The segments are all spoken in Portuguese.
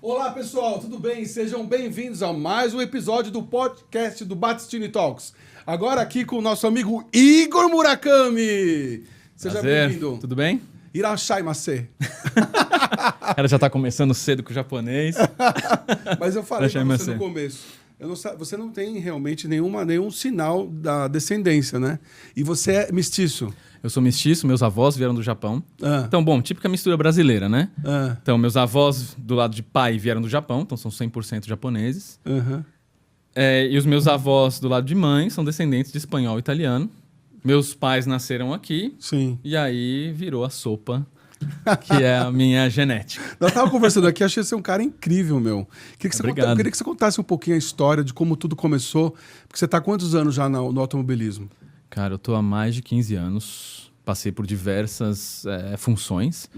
Olá pessoal, tudo bem? Sejam bem-vindos a mais um episódio do podcast do Battistini Talks. Agora aqui com o nosso amigo Igor Murakami. Seja bem-vindo. Tudo bem? Irashaimase. O cara já tá começando cedo com o japonês. Mas eu falei pra você no começo. Você não tem realmente nenhum sinal da descendência, né? E você é mestiço. Eu sou mestiço, meus avós vieram do Japão. Então, bom, típica mistura brasileira, né? Então, meus avós do lado de pai vieram do Japão, então são 100% japoneses. E os meus avós do lado de mãe são descendentes de espanhol e italiano. Meus pais nasceram aqui. Sim. E aí virou a sopa, que é a minha genética. Nós tava conversando aqui, achei você um cara incrível, meu. Obrigado. Queria que você contasse um pouquinho a história de como tudo começou. Porque você tá há quantos anos já no automobilismo? Cara, eu tô há mais de 15 anos. Passei por diversas funções.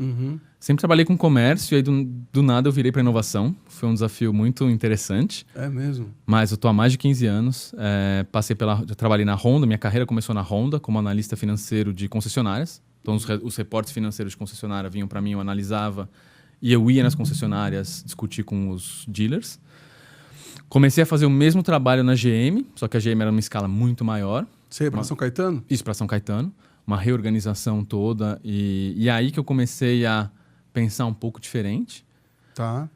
Sempre trabalhei com comércio e aí do nada eu virei para inovação. Foi um desafio muito interessante. É mesmo? Mas eu tô há mais de 15 anos. Eu trabalhei na Honda, minha carreira começou na Honda como analista financeiro de concessionárias. Então os reportes financeiros de concessionária vinham para mim, eu analisava e eu ia nas concessionárias discutir com os dealers. Comecei a fazer o mesmo trabalho na GM, só que a GM era uma escala muito maior. Você ia para São Caetano? Isso, para São Caetano. Uma reorganização toda. E aí que eu comecei a pensar um pouco diferente. Tá.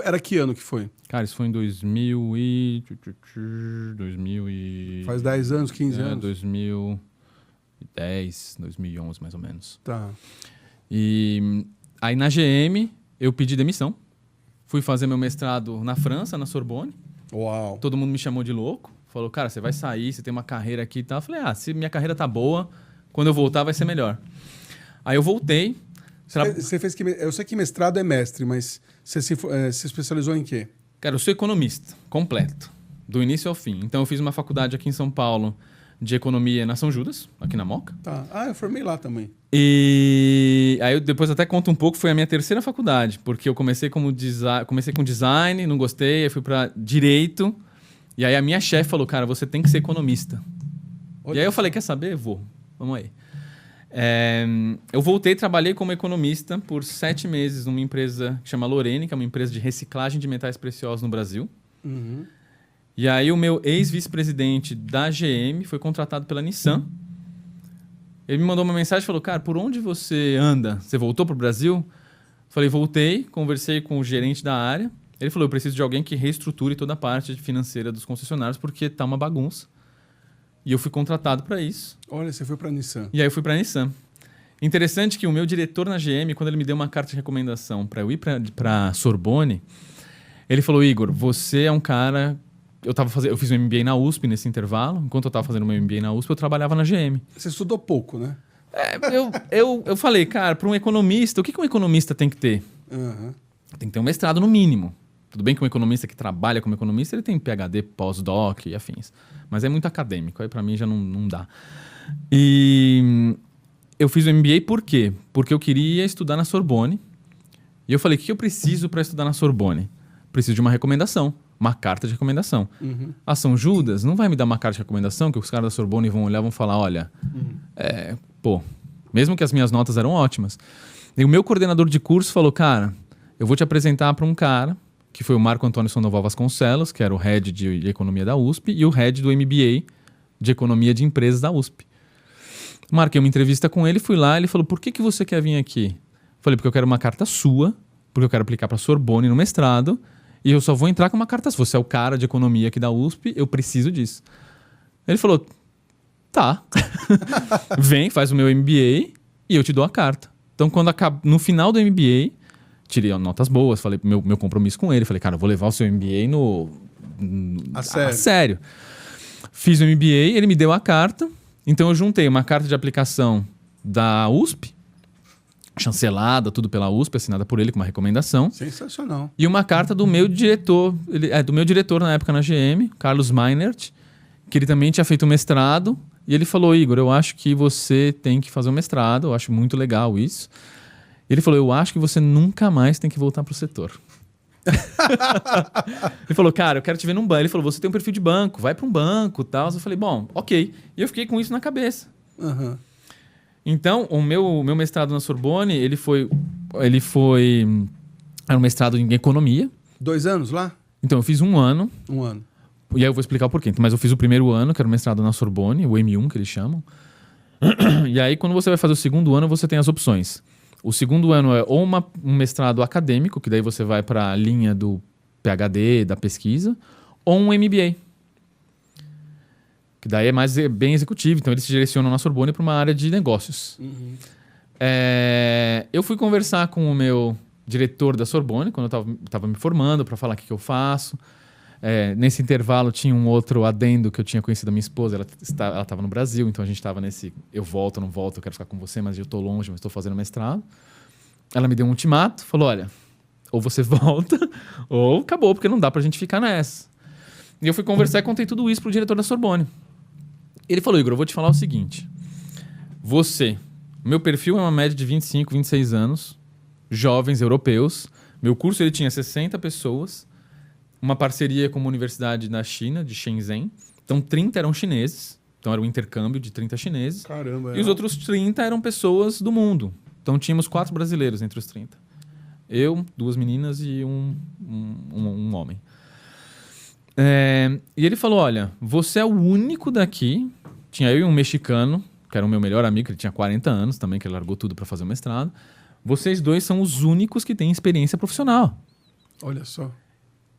Era que ano que foi? Cara, isso foi em 2000 e... Faz 10 anos, 15 anos? 2010, 2011, mais ou menos. Tá. E aí na GM eu pedi demissão. Fui fazer meu mestrado na França, na Sorbonne. Uau. Todo mundo me chamou de louco. Falou, cara, você vai sair, você tem uma carreira aqui e tal. Eu falei, se minha carreira tá boa, quando eu voltar vai ser melhor. Aí eu voltei. Você fez que... Eu sei que mestrado é mestre, mas você se especializou em quê? Cara, eu sou economista, completo. Do início ao fim. Então eu fiz uma faculdade aqui em São Paulo de economia na São Judas, aqui na Moca. Tá. Eu formei lá também. E aí eu depois até conto um pouco, foi a minha terceira faculdade, porque eu comecei com design, não gostei, aí fui para direito. E aí a minha chefe falou, cara, você tem que ser economista. Olha. E aí eu falei, quer saber? Vou. Vamos aí. Eu voltei e trabalhei como economista por 7 meses numa empresa que chama Lorene, que é uma empresa de reciclagem de metais preciosos no Brasil. E aí o meu ex-vice-presidente da GM foi contratado pela Nissan. Ele me mandou uma mensagem e falou, cara, por onde você anda? Você voltou para o Brasil? Falei, voltei, conversei com o gerente da área. Ele falou, eu preciso de alguém que reestruture toda a parte financeira dos concessionários porque tá uma bagunça. E eu fui contratado para isso. Olha, você foi para a Nissan. E aí eu fui para a Nissan. Interessante que o meu diretor na GM, quando ele me deu uma carta de recomendação para eu ir para Sorbonne, ele falou, Igor, você é um cara... Eu fiz um MBA na USP nesse intervalo. Enquanto eu estava fazendo meu MBA na USP, eu trabalhava na GM. Você estudou pouco, né? Eu falei, cara, para um economista, o que um economista tem que ter? Tem que ter um mestrado no mínimo. Tudo bem que um economista que trabalha como economista, ele tem PhD, pós-doc e afins. Mas é muito acadêmico, aí para mim já não dá. E eu fiz o MBA por quê? Porque eu queria estudar na Sorbonne. E eu falei, o que eu preciso para estudar na Sorbonne? Preciso de uma recomendação, uma carta de recomendação. A São Judas não vai me dar uma carta de recomendação que os caras da Sorbonne vão olhar e vão falar, olha, mesmo que as minhas notas eram ótimas. E o meu coordenador de curso falou, cara, eu vou te apresentar para um cara que foi o Marco Antônio Sandoval Vasconcelos, que era o head de economia da USP, e o head do MBA de economia de empresas da USP. Marquei uma entrevista com ele, fui lá, ele falou, por que você quer vir aqui? Falei, porque eu quero uma carta sua, porque eu quero aplicar para a Sorbonne no mestrado, e eu só vou entrar com uma carta sua. Você é o cara de economia aqui da USP, eu preciso disso. Ele falou, tá, vem, faz o meu MBA e eu te dou a carta. Então, no final do MBA... tirei notas boas, falei meu compromisso com ele. Falei, cara, eu vou levar o seu MBA a sério. Fiz o MBA, ele me deu a carta. Então eu juntei uma carta de aplicação da USP, chancelada, tudo pela USP, assinada por ele com uma recomendação. Sensacional. E uma carta do meu diretor, do meu diretor na época na GM, Carlos Meinert, que ele também tinha feito um mestrado. E ele falou, Igor, eu acho que você tem que fazer um mestrado, eu acho muito legal isso. Ele falou, eu acho que você nunca mais tem que voltar pro setor. Ele falou, cara, eu quero te ver num banco. Ele falou, você tem um perfil de banco, vai para um banco e tal. Eu falei, bom, ok. E eu fiquei com isso na cabeça. Então, o meu mestrado na Sorbonne, ele foi Era um mestrado em economia. 2 anos lá? Então, eu fiz 1 ano. 1 ano. E aí eu vou explicar o porquê. Mas eu fiz o primeiro ano, que era o mestrado na Sorbonne, o M1, que eles chamam. E aí, quando você vai fazer o segundo ano, você tem as opções. O segundo ano é ou um mestrado acadêmico, que daí você vai para a linha do PhD, da pesquisa, ou um MBA. Que daí é mais bem executivo. Então, eles se direcionam na Sorbonne para uma área de negócios. Uhum. Eu fui conversar com o meu diretor da Sorbonne, quando eu estava me formando, para falar o que eu faço. Nesse intervalo, tinha um outro adendo que eu tinha conhecido a minha esposa. Ela estava no Brasil, então a gente estava nesse... Eu volto, não volto, eu quero ficar com você, mas eu estou longe, mas estou fazendo mestrado. Ela me deu um ultimato, falou, olha, ou você volta, ou acabou, porque não dá para a gente ficar nessa. E eu fui conversar e contei tudo isso pro diretor da Sorbonne. Ele falou, Igor, eu vou te falar o seguinte. Meu perfil é uma média de 25, 26 anos, jovens europeus. Meu curso ele tinha 60 pessoas, uma parceria com uma universidade na China, de Shenzhen. Então, 30 eram chineses. Então, era um intercâmbio de 30 chineses. Caramba. E os outros 30 eram pessoas do mundo. Então, tínhamos 4 brasileiros entre os 30. Eu, 2 meninas e um homem. E ele falou, olha, você é o único daqui. Tinha eu e um mexicano, que era o meu melhor amigo, ele tinha 40 anos também, que ele largou tudo para fazer o mestrado. Vocês dois são os únicos que têm experiência profissional. Olha só.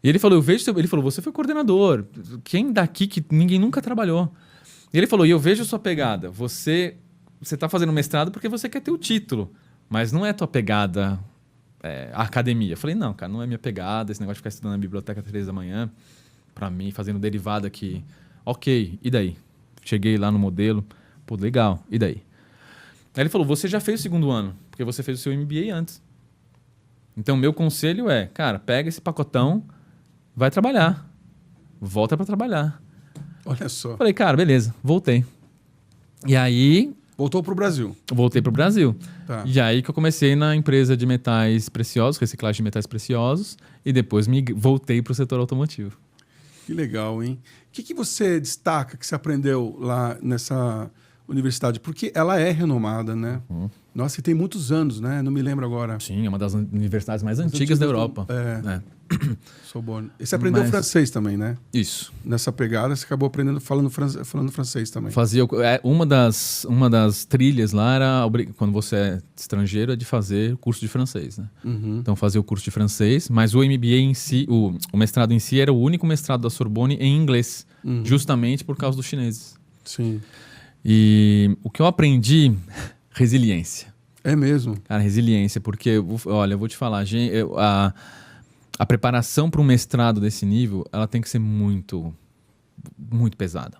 E ele falou, ele falou, você foi coordenador. Quem daqui que ninguém nunca trabalhou? E ele falou, e eu vejo a sua pegada. Você está fazendo mestrado porque você quer ter o título, mas não é a tua pegada a academia. Eu falei, não, cara, não é minha pegada, esse negócio de ficar estudando na biblioteca às 3 da manhã, para mim, fazendo derivada aqui. Ok, e daí? Cheguei lá no modelo, pô, legal, e daí? Aí ele falou, você já fez o segundo ano, porque você fez o seu MBA antes. Então, meu conselho é, cara, pega esse pacotão, vai trabalhar. Volta para trabalhar. Olha só. Falei, cara, beleza, voltei. E aí... Voltou pro Brasil. Voltei pro Brasil. Tá. E aí que eu comecei na empresa de metais preciosos, reciclagem de metais preciosos, e depois voltei pro setor automotivo. Que legal, hein? O que você destaca que você aprendeu lá nessa universidade? Porque ela é renomada, né? Nossa, e tem muitos anos, né? Não me lembro agora. Sim, é uma das universidades mais antigas da Europa. Sorbonne. E você aprendeu francês também, né? Isso. Nessa pegada, você acabou aprendendo falando francês também. Uma das trilhas lá era, quando você é estrangeiro, é de fazer curso de francês, né? Uhum. Então, fazer o curso de francês, mas o MBA em si, o mestrado em si, era o único mestrado da Sorbonne em inglês, justamente por causa dos chineses. Sim. E o que eu aprendi, resiliência. É mesmo? Cara, resiliência, porque, olha, eu vou te falar, a preparação para um mestrado desse nível, ela tem que ser muito, muito pesada.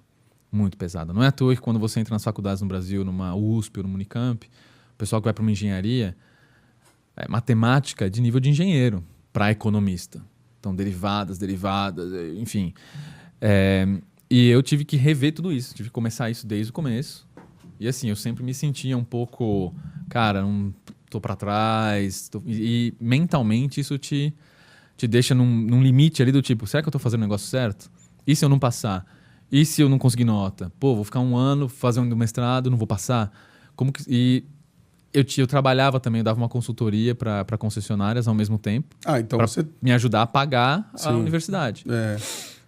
Muito pesada. Não é à toa que quando você entra nas faculdades no Brasil, numa USP ou numa Unicamp, o pessoal que vai para uma engenharia, matemática de nível de engenheiro para economista. Então, derivadas, enfim. E eu tive que rever tudo isso. Tive que começar isso desde o começo. E assim, eu sempre me sentia um pouco, cara, não tô para trás. E mentalmente isso te deixa num limite ali do tipo, será que eu tô fazendo o negócio certo? E se eu não passar? E se eu não conseguir nota? Pô, vou ficar 1 ano fazendo mestrado, não vou passar? E eu trabalhava também, eu dava uma consultoria para concessionárias ao mesmo tempo. Então pra você me ajudar a pagar a universidade.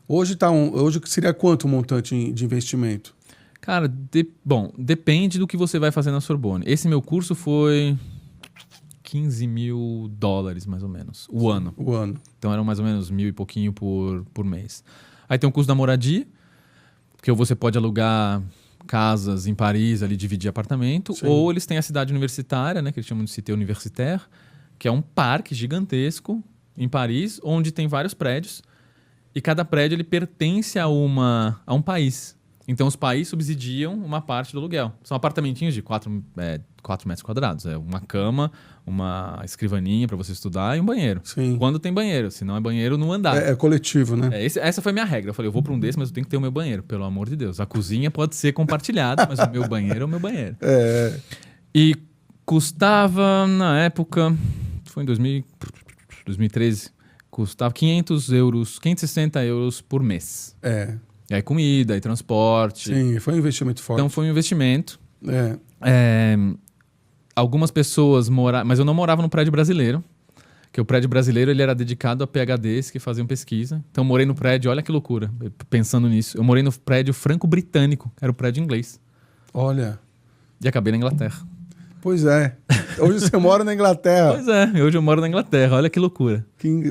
Hoje hoje seria quanto o montante de investimento? Cara, depende do que você vai fazer na Sorbonne. Esse meu curso foi $15 mil, mais ou menos, o ano. Então eram mais ou menos 1.000 e pouquinho por mês. Aí tem o custo da moradia, que você pode alugar casas em Paris, ali dividir apartamento. Sim. Ou eles têm a cidade universitária, né, que eles chamam de Cité Universitaire, que é um parque gigantesco em Paris, onde tem vários prédios. E cada prédio ele pertence a um país. Então, os países subsidiam uma parte do aluguel. São apartamentinhos de 4 metros quadrados. É uma cama, uma escrivaninha para você estudar e um banheiro. Sim. Quando tem banheiro, se não é banheiro, no andar. É coletivo, né? Essa foi a minha regra. Eu falei, eu vou para um desses, mas eu tenho que ter o meu banheiro, pelo amor de Deus. A cozinha pode ser compartilhada, mas o meu banheiro é o meu banheiro. E custava, na época, foi em 2013, custava 560 euros por mês. E aí comida, e transporte. Sim, foi um investimento forte. Então foi um investimento. Algumas pessoas moravam... Mas eu não morava no prédio brasileiro, Porque o prédio brasileiro ele era dedicado a PhDs que faziam pesquisa. Então eu morei no prédio, olha que loucura, pensando nisso. Eu morei no prédio franco-britânico, era o prédio inglês. Olha. E acabei na Inglaterra. Pois é. Hoje você mora na Inglaterra. Pois é, hoje eu moro na Inglaterra, olha que loucura.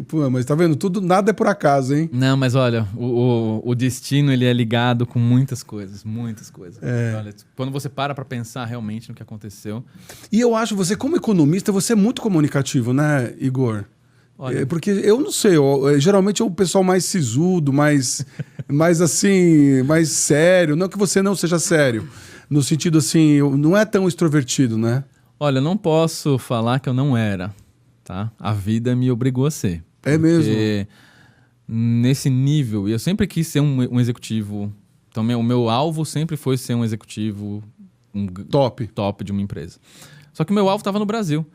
Pô, mas tá vendo? Tudo, nada é por acaso, hein? Não, mas olha, o destino ele é ligado com muitas coisas, muitas coisas. Olha, quando você para pensar realmente no que aconteceu. E eu acho, você como economista, você é muito comunicativo, né, Igor? Olha, Porque eu não sei, geralmente é o pessoal mais sisudo, mais assim, mais sério. Não que você não seja sério, no sentido assim, não é tão extrovertido, né? olha, eu não posso falar que eu não era, tá? A vida me obrigou a ser. É mesmo? Porque nesse nível, e eu sempre quis ser um executivo. Então, o meu alvo sempre foi ser um executivo top de uma empresa. Só que o meu alvo estava no Brasil.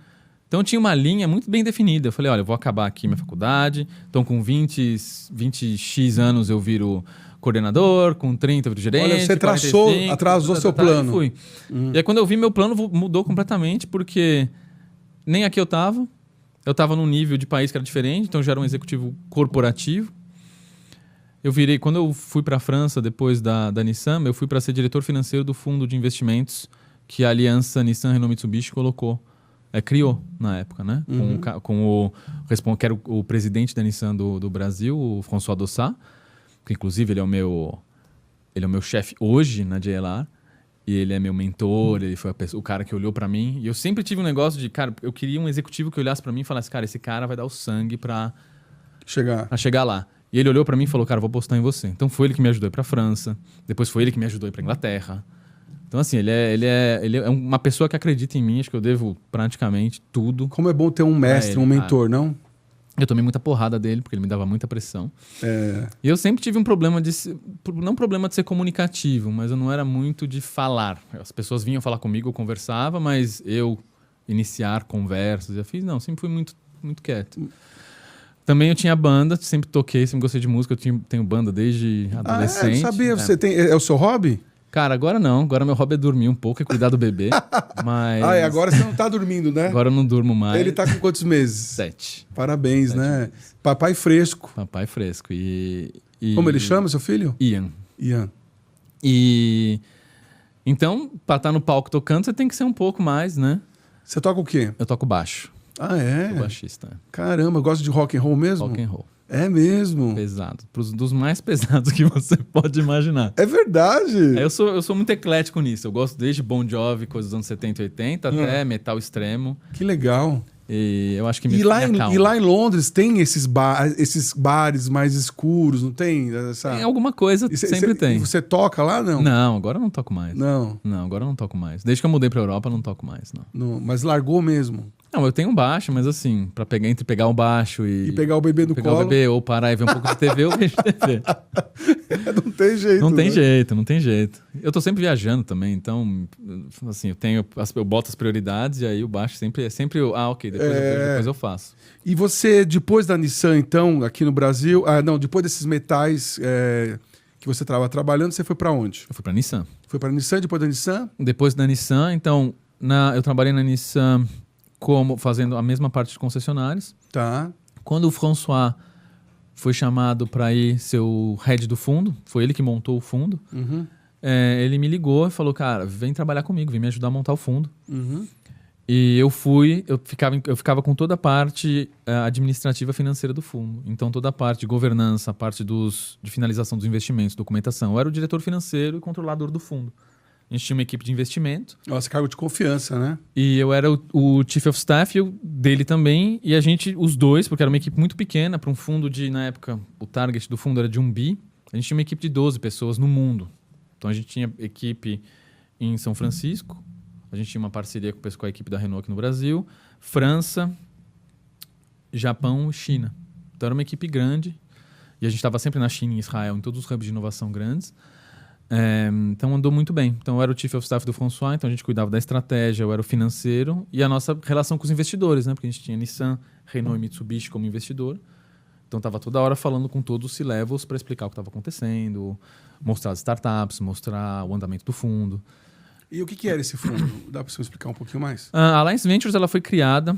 Então, tinha uma linha muito bem definida. Eu falei, olha, eu vou acabar aqui minha faculdade. Então, com 20x anos, eu viro coordenador. Com 30, eu viro gerente. Olha, você atrasou seu plano. E fui. E aí, quando eu vi, meu plano mudou completamente, porque nem aqui eu estava. Eu estava num nível de país que era diferente. Então, eu já era um executivo corporativo. Eu virei... Quando eu fui para a França, depois da Nissan, eu fui para ser diretor financeiro do fundo de investimentos que a aliança Nissan Renault Mitsubishi criou na época, né? Com o que era o presidente da Nissan do Brasil, o François Dossat, que inclusive ele é o meu chefe hoje na JLR, e ele é meu mentor, ele foi o cara que olhou para mim, e eu sempre tive um negócio de, cara, eu queria um executivo que olhasse para mim e falasse, cara, esse cara vai dar o sangue para chegar lá. E ele olhou para mim e falou, cara, vou apostar em você. Então foi ele que me ajudou a ir para a França, depois foi ele que me ajudou a ir para a Inglaterra. Então, assim, ele é uma pessoa que acredita em mim, acho que eu devo praticamente tudo. Como é bom ter um mestre, um mentor, não? Eu tomei muita porrada dele, porque ele me dava muita pressão. E eu sempre tive um problema não problema de ser comunicativo, mas eu não era muito de falar. As pessoas vinham falar comigo, eu conversava, mas eu iniciar conversas, eu fiz, não, sempre fui muito, muito quieto. Também eu tinha banda, sempre toquei, sempre gostei de música, tenho banda desde adolescente. Eu sabia, você tem, é o seu hobby? Cara, agora não. Agora meu hobby é dormir um pouco e cuidar do bebê. Mas... agora você não tá dormindo, né? Agora eu não durmo mais. Ele tá com quantos meses? 7. Parabéns, 7 né? meses. Papai fresco. Papai fresco. Como ele chama, seu filho? Ian. E então, pra estar no palco tocando, você tem que ser um pouco mais, né? Você toca o quê? Eu toco baixo. Ah, é? Sou baixista. Caramba, gosta de rock and roll mesmo? Rock and roll. É mesmo? Pesado. Dos mais pesados que você pode imaginar. É verdade. Eu sou muito eclético nisso. Eu gosto desde Bon Jovi, coisas dos anos 70 e 80, até metal extremo. Que legal. E eu acho que e lá em Londres tem esses bares mais escuros, não tem? Tem alguma coisa, sempre tem. E você toca lá, não? Não, agora eu não toco mais. Não, agora eu não toco mais. Desde que eu mudei pra Europa, eu não toco mais, não. Mas largou mesmo? Não, eu tenho um baixo, mas assim, entre pegar o baixo e pegar o bebê no colo. Pegar o bebê ou parar e ver um pouco de TV, eu vejo TV. Não tem jeito. Não tem jeito, não tem jeito. Eu tô sempre viajando também, então, assim, eu boto as prioridades e aí o baixo sempre ok, depois eu faço. E você, depois da Nissan, então, aqui no Brasil, depois desses metais que você estava trabalhando, você foi para onde? Eu fui para Nissan. Foi para Nissan, depois da Nissan? Depois da Nissan, então, eu trabalhei na Nissan fazendo a mesma parte de concessionários. Tá. Quando o François foi chamado para ir ser o head do fundo, foi ele que montou o fundo, ele me ligou e falou, cara, vem trabalhar comigo, vem me ajudar a montar o fundo. E eu ficava com toda a parte administrativa financeira do fundo. Então, toda a parte de governança, a parte de finalização dos investimentos, documentação. Eu era o diretor financeiro e controlador do fundo. A gente tinha uma equipe de investimento. Nossa, cargo de confiança, né? E eu era o Chief of Staff, dele também. E a gente, os dois, porque era uma equipe muito pequena, para um fundo na época, o target do fundo era de 1 bi. A gente tinha uma equipe de 12 pessoas no mundo. Então a gente tinha equipe em São Francisco. A gente tinha uma parceria com a equipe da Renault aqui no Brasil. França, Japão e China. Então era uma equipe grande. E a gente estava sempre na China e em Israel, em todos os hubs de inovação grandes. Então andou muito bem. Então eu era o Chief of Staff do François, então a gente cuidava da estratégia, eu era o financeiro e a nossa relação com os investidores, né? Porque a gente tinha Nissan, Renault e Mitsubishi como investidor. Então estava toda hora falando com todos os C-levels para explicar o que estava acontecendo, mostrar as startups, mostrar o andamento do fundo. E o que era esse fundo? Dá para você explicar um pouquinho mais? A Alliance Ventures ela foi criada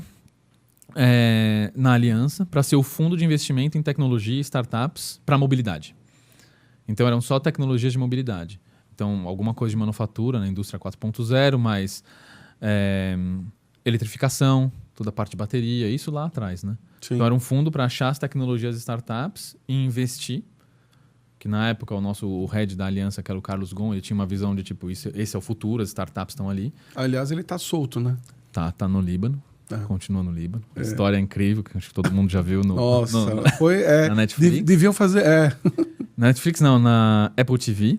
na Aliança para ser o fundo de investimento em tecnologia e startups para mobilidade. Então, eram só tecnologias de mobilidade. Então, alguma coisa de manufatura na indústria 4.0, mas eletrificação, toda a parte de bateria, isso lá atrás, né? Sim. Então, era um fundo para achar as tecnologias de startups e investir. Que na época o head da Aliança, que era o Carlos Gon, ele tinha uma visão de tipo, esse é o futuro, as startups estão ali. Aliás, ele tá solto, né? Tá no Líbano. Continua no Líbano. História incrível, que acho que todo mundo já viu Nossa, na Netflix. Deviam fazer. Na Netflix não, na Apple TV.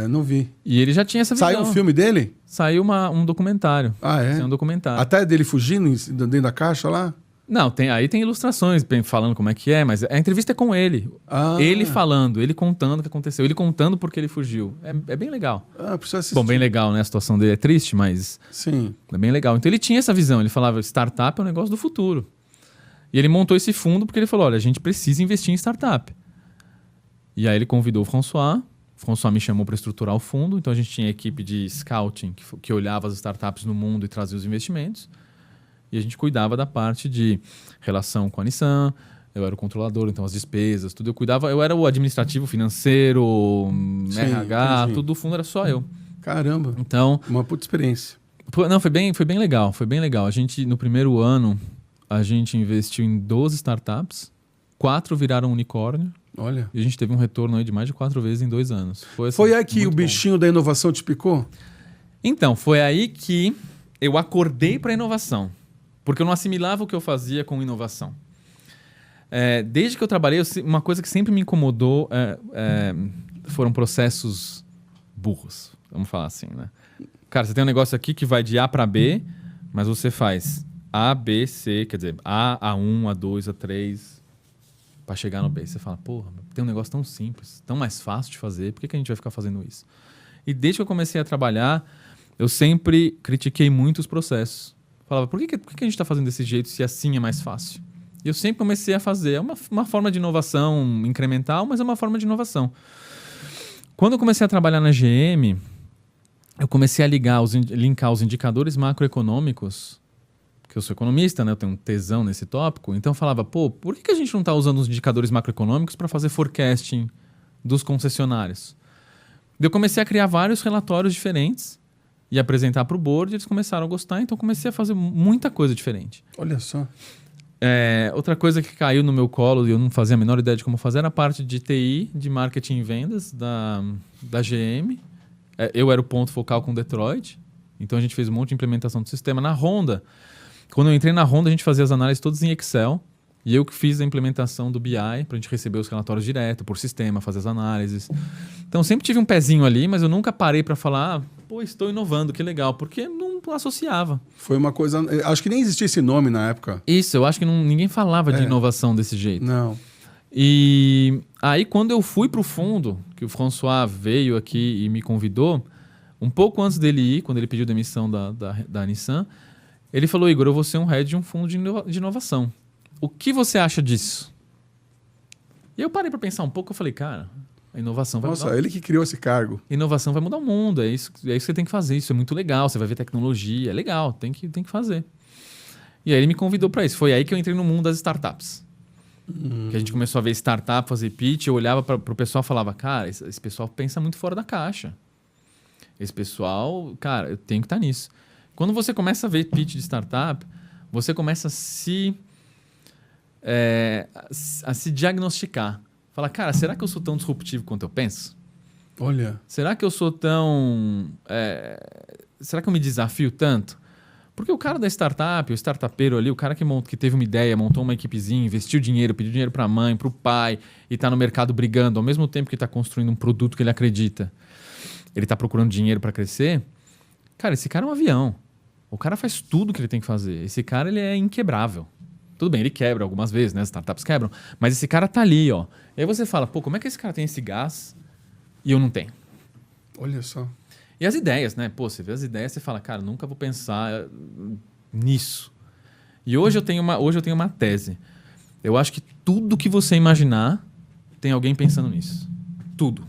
Não vi. E ele já tinha essa visão. Saiu um filme dele? Saiu um documentário. Ah, é? Saiu um documentário. Até dele fugindo dentro da caixa lá? Não, aí tem ilustrações falando como é que é, mas a entrevista é com ele. Ele falando, ele contando o que aconteceu, ele contando porque ele fugiu. É bem legal. Precisa assistir. Bom, bem legal, né? A situação dele é triste, mas sim, é bem legal. Então ele tinha essa visão, ele falava, startup é um negócio do futuro. E ele montou esse fundo porque ele falou, olha, a gente precisa investir em startup. E aí ele convidou o François me chamou para estruturar o fundo, então a gente tinha a equipe de scouting que olhava as startups no mundo e trazia os investimentos. E a gente cuidava da parte de relação com a Nissan, eu era o controlador, então as despesas, tudo eu cuidava. Eu era o administrativo, financeiro, sim, RH, entendi. tudo do fundo era só eu. Caramba, então, uma puta experiência. Não, foi bem legal, foi bem legal. A gente, no primeiro ano, a gente investiu em 12 startups, 4 viraram unicórnio. Olha. E a gente teve um retorno aí de mais de 4 vezes em 2 anos. Foi aí que o bichinho da inovação te picou? Então, foi aí que eu acordei para a inovação. Porque eu não assimilava o que eu fazia com inovação. Desde que eu trabalhei, uma coisa que sempre me incomodou foram processos burros. Vamos falar assim, né? Cara, você tem um negócio aqui que vai de A para B, mas você faz A, B, C, quer dizer, A, A1, A2, A3, para chegar no B. Você fala, porra, tem um negócio tão simples, tão mais fácil de fazer, por que a gente vai ficar fazendo isso? E desde que eu comecei a trabalhar, eu sempre critiquei muito os processos. Falava, por que a gente está fazendo desse jeito se assim é mais fácil? E eu sempre comecei a fazer. É uma forma de inovação incremental, mas é uma forma de inovação. Quando eu comecei a trabalhar na GM, eu comecei a linkar os indicadores macroeconômicos, que eu sou economista, né? Eu tenho um tesão nesse tópico. Então eu falava, por que a gente não está usando os indicadores macroeconômicos para fazer forecasting dos concessionários? Eu comecei a criar vários relatórios diferentes e apresentar para o board, eles começaram a gostar, então comecei a fazer muita coisa diferente. Olha só. Outra coisa que caiu no meu colo e eu não fazia a menor ideia de como fazer era a parte de TI, de marketing e vendas da GM. Eu era o ponto focal com Detroit, então a gente fez um monte de implementação do sistema. Na Honda, quando eu entrei na Honda, a gente fazia as análises todas em Excel e eu que fiz a implementação do BI para a gente receber os relatórios direto, por sistema, fazer as análises. Então sempre tive um pezinho ali, mas eu nunca parei para falar, estou inovando, que legal, porque não associava. Foi uma coisa... Acho que nem existia esse nome na época. Isso, eu acho que ninguém falava de inovação desse jeito. Não. E aí, quando eu fui para o fundo, que o François veio aqui e me convidou, um pouco antes dele ir, quando ele pediu demissão da Nissan, ele falou, Igor, eu vou ser um head de um fundo de inovação. O que você acha disso? E eu parei para pensar um pouco, eu falei, cara... A inovação vai mudar. Nossa, ele que criou esse cargo. Inovação vai mudar o mundo, é isso que você tem que fazer. Isso é muito legal, você vai ver tecnologia, é legal, tem que fazer. E aí ele me convidou para isso. Foi aí que eu entrei no mundo das startups. Que a gente começou a ver startup, fazer pitch, eu olhava para o pessoal e falava, cara, esse pessoal pensa muito fora da caixa. Esse pessoal, cara, eu tenho que estar nisso. Quando você começa a ver pitch de startup, você começa a se diagnosticar. Fala, cara, será que eu sou tão disruptivo quanto eu penso? Olha. Será que eu sou tão... será que eu me desafio tanto? Porque o cara da startup, o startupeiro ali, o cara que teve uma ideia, montou uma equipezinha, investiu dinheiro, pediu dinheiro para a mãe, para o pai, e está no mercado brigando, ao mesmo tempo que está construindo um produto que ele acredita, ele está procurando dinheiro para crescer, cara, esse cara é um avião. O cara faz tudo que ele tem que fazer. Esse cara, ele é inquebrável. Tudo bem, ele quebra algumas vezes, né? As startups quebram. Mas esse cara tá ali, ó. E aí você fala, como é que esse cara tem esse gás e eu não tenho? Olha só. E as ideias, né? Você vê as ideias, você fala, cara, nunca vou pensar nisso. E hoje eu tenho uma tese. Eu acho que tudo que você imaginar tem alguém pensando nisso. Tudo.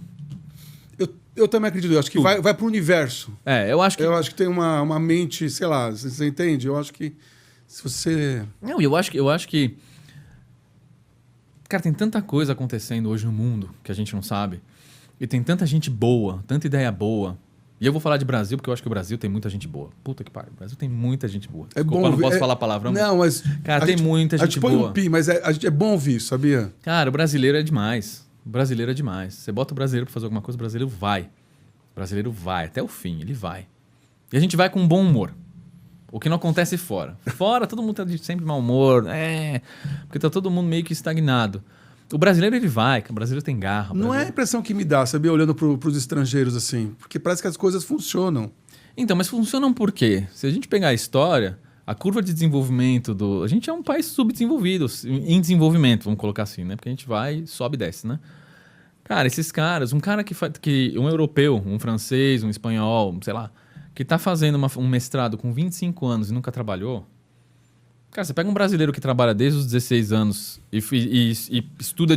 Eu também acredito. Eu acho que vai pro universo. Eu acho que... Eu acho que tem uma mente, sei lá, você entende? Eu acho que Se você... Não, eu acho que... Cara, tem tanta coisa acontecendo hoje no mundo que a gente não sabe. E tem tanta gente boa, tanta ideia boa. E eu vou falar de Brasil, porque eu acho que o Brasil tem muita gente boa. Puta que pariu. O Brasil tem muita gente boa. Desculpa, eu não posso falar palavrão. Não, mas... Cara, tem muita gente boa. A gente põe um pi, mas é bom ouvir, sabia? Cara, o brasileiro é demais. O brasileiro é demais. Você bota o brasileiro pra fazer alguma coisa, o brasileiro vai. O brasileiro vai, até o fim, ele vai. E a gente vai com bom humor. O que não acontece fora. Fora, todo mundo tá sempre de mau humor. Porque tá todo mundo meio que estagnado. O brasileiro, ele vai. O brasileiro tem garra. Não é a impressão que me dá, sabia? Olhando pros estrangeiros assim. Porque parece que as coisas funcionam. Então, mas funcionam por quê? Se a gente pegar a história, a curva de desenvolvimento A gente é um país subdesenvolvido, em desenvolvimento, vamos colocar assim, né? Porque a gente vai, sobe e desce, né? Cara, esses caras, um cara um europeu, um francês, um espanhol, sei lá, que tá fazendo um mestrado com 25 anos e nunca trabalhou. Cara, você pega um brasileiro que trabalha desde os 16 anos e estuda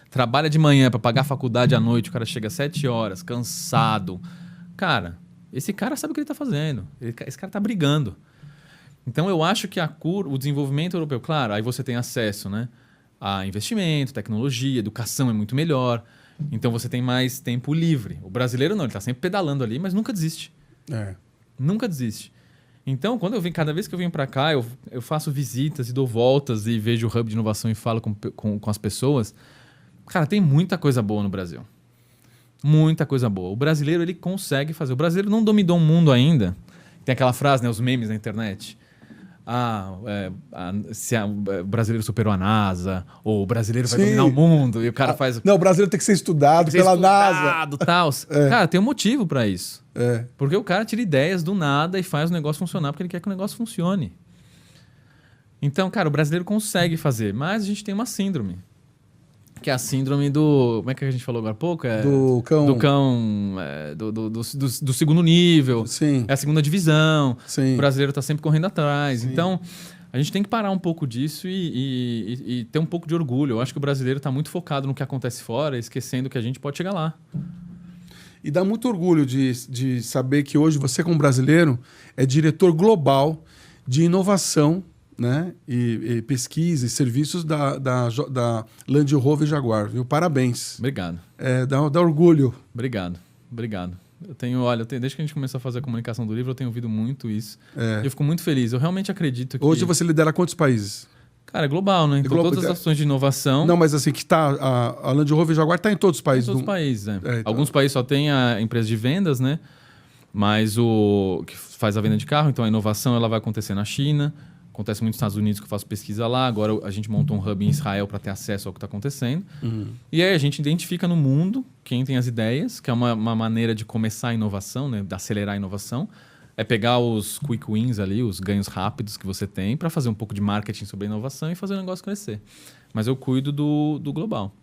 trabalha de manhã para pagar a faculdade à noite, o cara chega às 7 horas, cansado. Cara, esse cara sabe o que ele tá fazendo. Esse cara tá brigando. Então eu acho que o desenvolvimento europeu, claro, aí você tem acesso, né, a investimento, tecnologia, educação é muito melhor. Então você tem mais tempo livre. O brasileiro não, ele tá sempre pedalando ali, mas nunca desiste. Nunca desiste. Então, cada vez que eu venho para cá, eu faço visitas e dou voltas e vejo o Hub de Inovação e falo com as pessoas. Cara, tem muita coisa boa no Brasil. Muita coisa boa. O brasileiro, ele consegue fazer. O brasileiro não dominou o mundo ainda. Tem aquela frase, né, os memes na internet. O brasileiro superou a NASA, ou o brasileiro vai dominar o mundo, e o cara faz... Não, o brasileiro tem que ser estudado pela NASA. Tal. Cara, tem um motivo para isso. Porque o cara tira ideias do nada e faz o negócio funcionar porque ele quer que o negócio funcione. Então, cara, o brasileiro consegue fazer, mas a gente tem uma síndrome. Que é a síndrome do... Como é que a gente falou agora há pouco? Do cão. Do cão, do segundo nível. Sim. É a segunda divisão. Sim. O brasileiro está sempre correndo atrás. Sim. Então, a gente tem que parar um pouco disso e ter um pouco de orgulho. Eu acho que o brasileiro está muito focado no que acontece fora, esquecendo que a gente pode chegar lá. E dá muito orgulho de saber que hoje você, como brasileiro, é diretor global de inovação, né? e pesquisa e serviços da Land Rover Jaguar. Viu? Parabéns. Obrigado. Dá orgulho. Obrigado. Desde que a gente começou a fazer a comunicação do livro, eu tenho ouvido muito isso. E eu fico muito feliz. Eu realmente acredito que... Hoje você lidera quantos países? Cara, é global, né? Então, todas as ações de inovação... Não, mas assim, que a Land Rover Jaguar está em todos os países. Em todos os países, né? Então... Alguns países só tem a empresa de vendas, né? Mas o que faz a venda de carro, então a inovação ela vai acontecer na China, acontece muito nos Estados Unidos, que eu faço pesquisa lá. Agora a gente montou um hub em Israel para ter acesso ao que está acontecendo. E aí a gente identifica no mundo quem tem as ideias, que é uma maneira de começar a inovação, né? De acelerar a inovação. É pegar os quick wins ali, os ganhos rápidos que você tem para fazer um pouco de marketing sobre a inovação e fazer o negócio crescer. Mas eu cuido do global.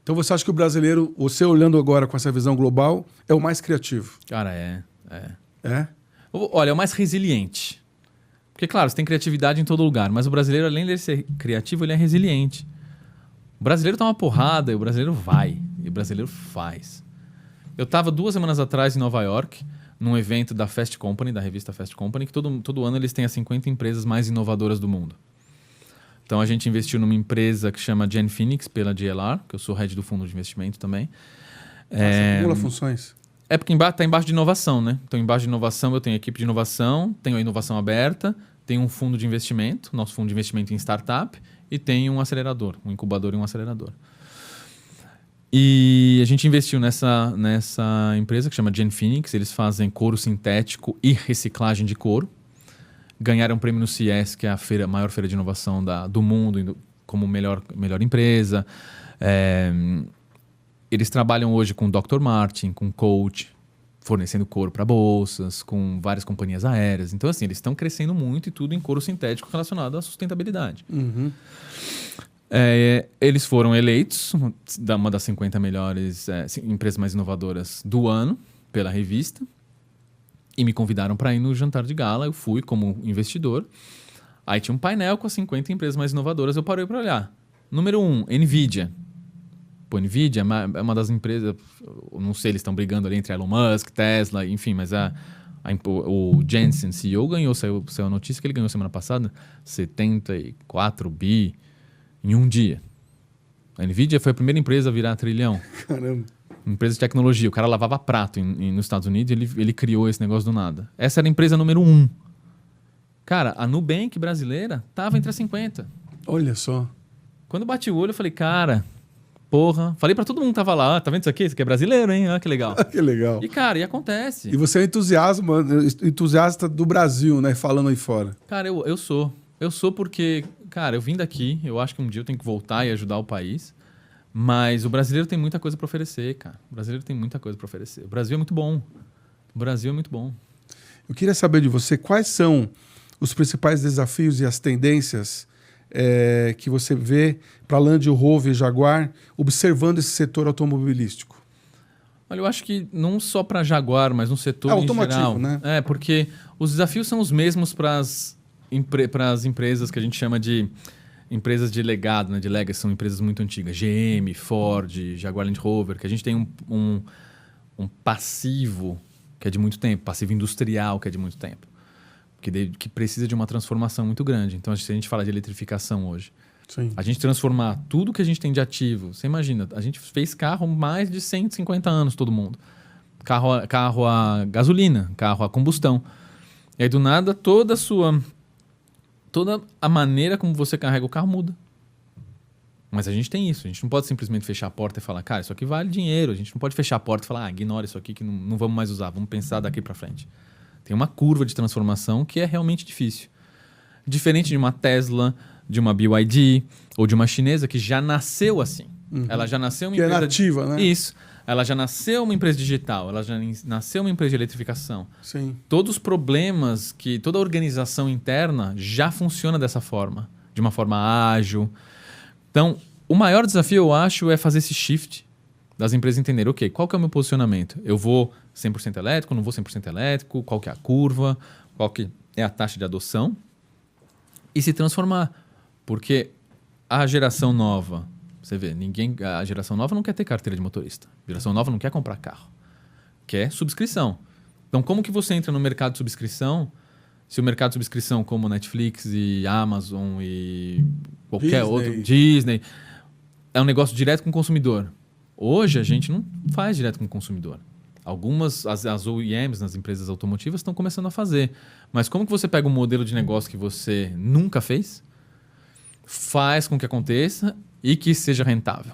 Então você acha que o brasileiro, você olhando agora com essa visão global, é o mais criativo? Cara, é. Olha, é o mais resiliente. Porque, claro, você tem criatividade em todo lugar, mas o brasileiro, além de ser criativo, ele é resiliente. O brasileiro tá uma porrada e o brasileiro vai. E o brasileiro faz. Eu estava 2 semanas atrás em Nova York, num evento da Fast Company, da revista Fast Company, que todo ano eles têm as 50 empresas mais inovadoras do mundo. Então a gente investiu numa empresa que chama Gen Phoenix, pela GLR, que eu sou head do fundo de investimento também. Você acumula funções? É porque está embaixo de inovação, né? Então, embaixo de inovação, eu tenho a equipe de inovação, tenho a inovação aberta, tenho um fundo de investimento, nosso fundo de investimento em startup, e tenho um acelerador, um incubador e um acelerador. E a gente investiu nessa empresa que chama Gen Phoenix. Eles fazem couro sintético e reciclagem de couro. Ganharam um prêmio no CES, que é a maior feira de inovação do mundo, como melhor empresa. Eles trabalham hoje com Dr. Martin, com Coach, fornecendo couro para bolsas, com várias companhias aéreas. Então, assim, eles estão crescendo muito e tudo em couro sintético relacionado à sustentabilidade. Eles foram eleitos uma das 50 melhores empresas mais inovadoras do ano pela revista e me convidaram para ir no jantar de gala. Eu fui como investidor. Aí tinha um painel com as 50 empresas mais inovadoras. Eu parei para olhar. Número 1, NVIDIA. Pô, NVIDIA é uma das empresas... Não sei, eles estão brigando ali entre Elon Musk, Tesla, enfim, mas O Jensen, CEO, saiu a notícia que ele ganhou semana passada 74 bi em um dia. A NVIDIA foi a primeira empresa a virar trilhão. Caramba. Empresa de tecnologia. O cara lavava prato nos Estados Unidos e ele criou esse negócio do nada. Essa era a empresa número 1. Cara, a Nubank brasileira tava entre as 50. Olha só. Quando eu bati o olho, eu falei, cara, porra. Falei pra todo mundo que tava lá, tá vendo isso aqui? Isso aqui é brasileiro, hein? Olha que legal. Que legal. E, cara, acontece. E você é entusiasta do Brasil, né? Falando aí fora. Cara, eu sou. Eu sou porque, cara, eu vim daqui, eu acho que um dia eu tenho que voltar e ajudar o país. Mas o brasileiro tem muita coisa pra oferecer, cara. O brasileiro tem muita coisa pra oferecer. O Brasil é muito bom. O Brasil é muito bom. Eu queria saber de você quais são os principais desafios e as tendências que você vê para a Land Rover e Jaguar observando esse setor automobilístico. Olha, eu acho que não só para Jaguar, mas no setor em automotivo, geral. Né? Porque os desafios são os mesmos para as empresas que a gente chama de empresas de legado, né? De legacy, são empresas muito antigas. GM, Ford, Jaguar Land Rover, que a gente tem um passivo que é de muito tempo, passivo industrial que é de muito tempo. Que precisa de uma transformação muito grande. Então, se a gente fala de eletrificação hoje, sim, a gente transformar tudo que a gente tem de ativo, você imagina, a gente fez carro mais de 150 anos, todo mundo. Carro a gasolina, carro a combustão. E aí, do nada, toda a maneira como você carrega o carro muda. Mas a gente tem isso. A gente não pode simplesmente fechar a porta e falar, cara, isso aqui vale dinheiro. A gente não pode fechar a porta e falar, ignora isso aqui que não vamos mais usar. Vamos pensar daqui para frente. Tem uma curva de transformação que é realmente difícil. Diferente de uma Tesla, de uma BYD ou de uma chinesa que já nasceu assim. Uhum. Ela já nasceu uma empresa... empresa... nativa, né? Isso. Ela já nasceu uma empresa digital, ela já nasceu uma empresa de eletrificação. Sim. Todos os problemas toda a organização interna já funciona dessa forma, de uma forma ágil. Então, o maior desafio, eu acho, é fazer esse shift das empresas entenderem, ok, qual que é o meu posicionamento? Eu vou 100% elétrico, não vou 100% elétrico, qual que é a curva, qual que é a taxa de adoção e se transformar. Porque a geração nova, você vê, a geração nova não quer ter carteira de motorista. A geração nova não quer comprar carro. Quer subscrição. Então, como que você entra no mercado de subscrição se o mercado de subscrição como Netflix e Amazon e qualquer outro, Disney, é um negócio direto com o consumidor? Hoje, a gente não faz direto com o consumidor. Algumas, as OEMs nas empresas automotivas estão começando a fazer. Mas como que você pega um modelo de negócio que você nunca fez, faz com que aconteça e que seja rentável?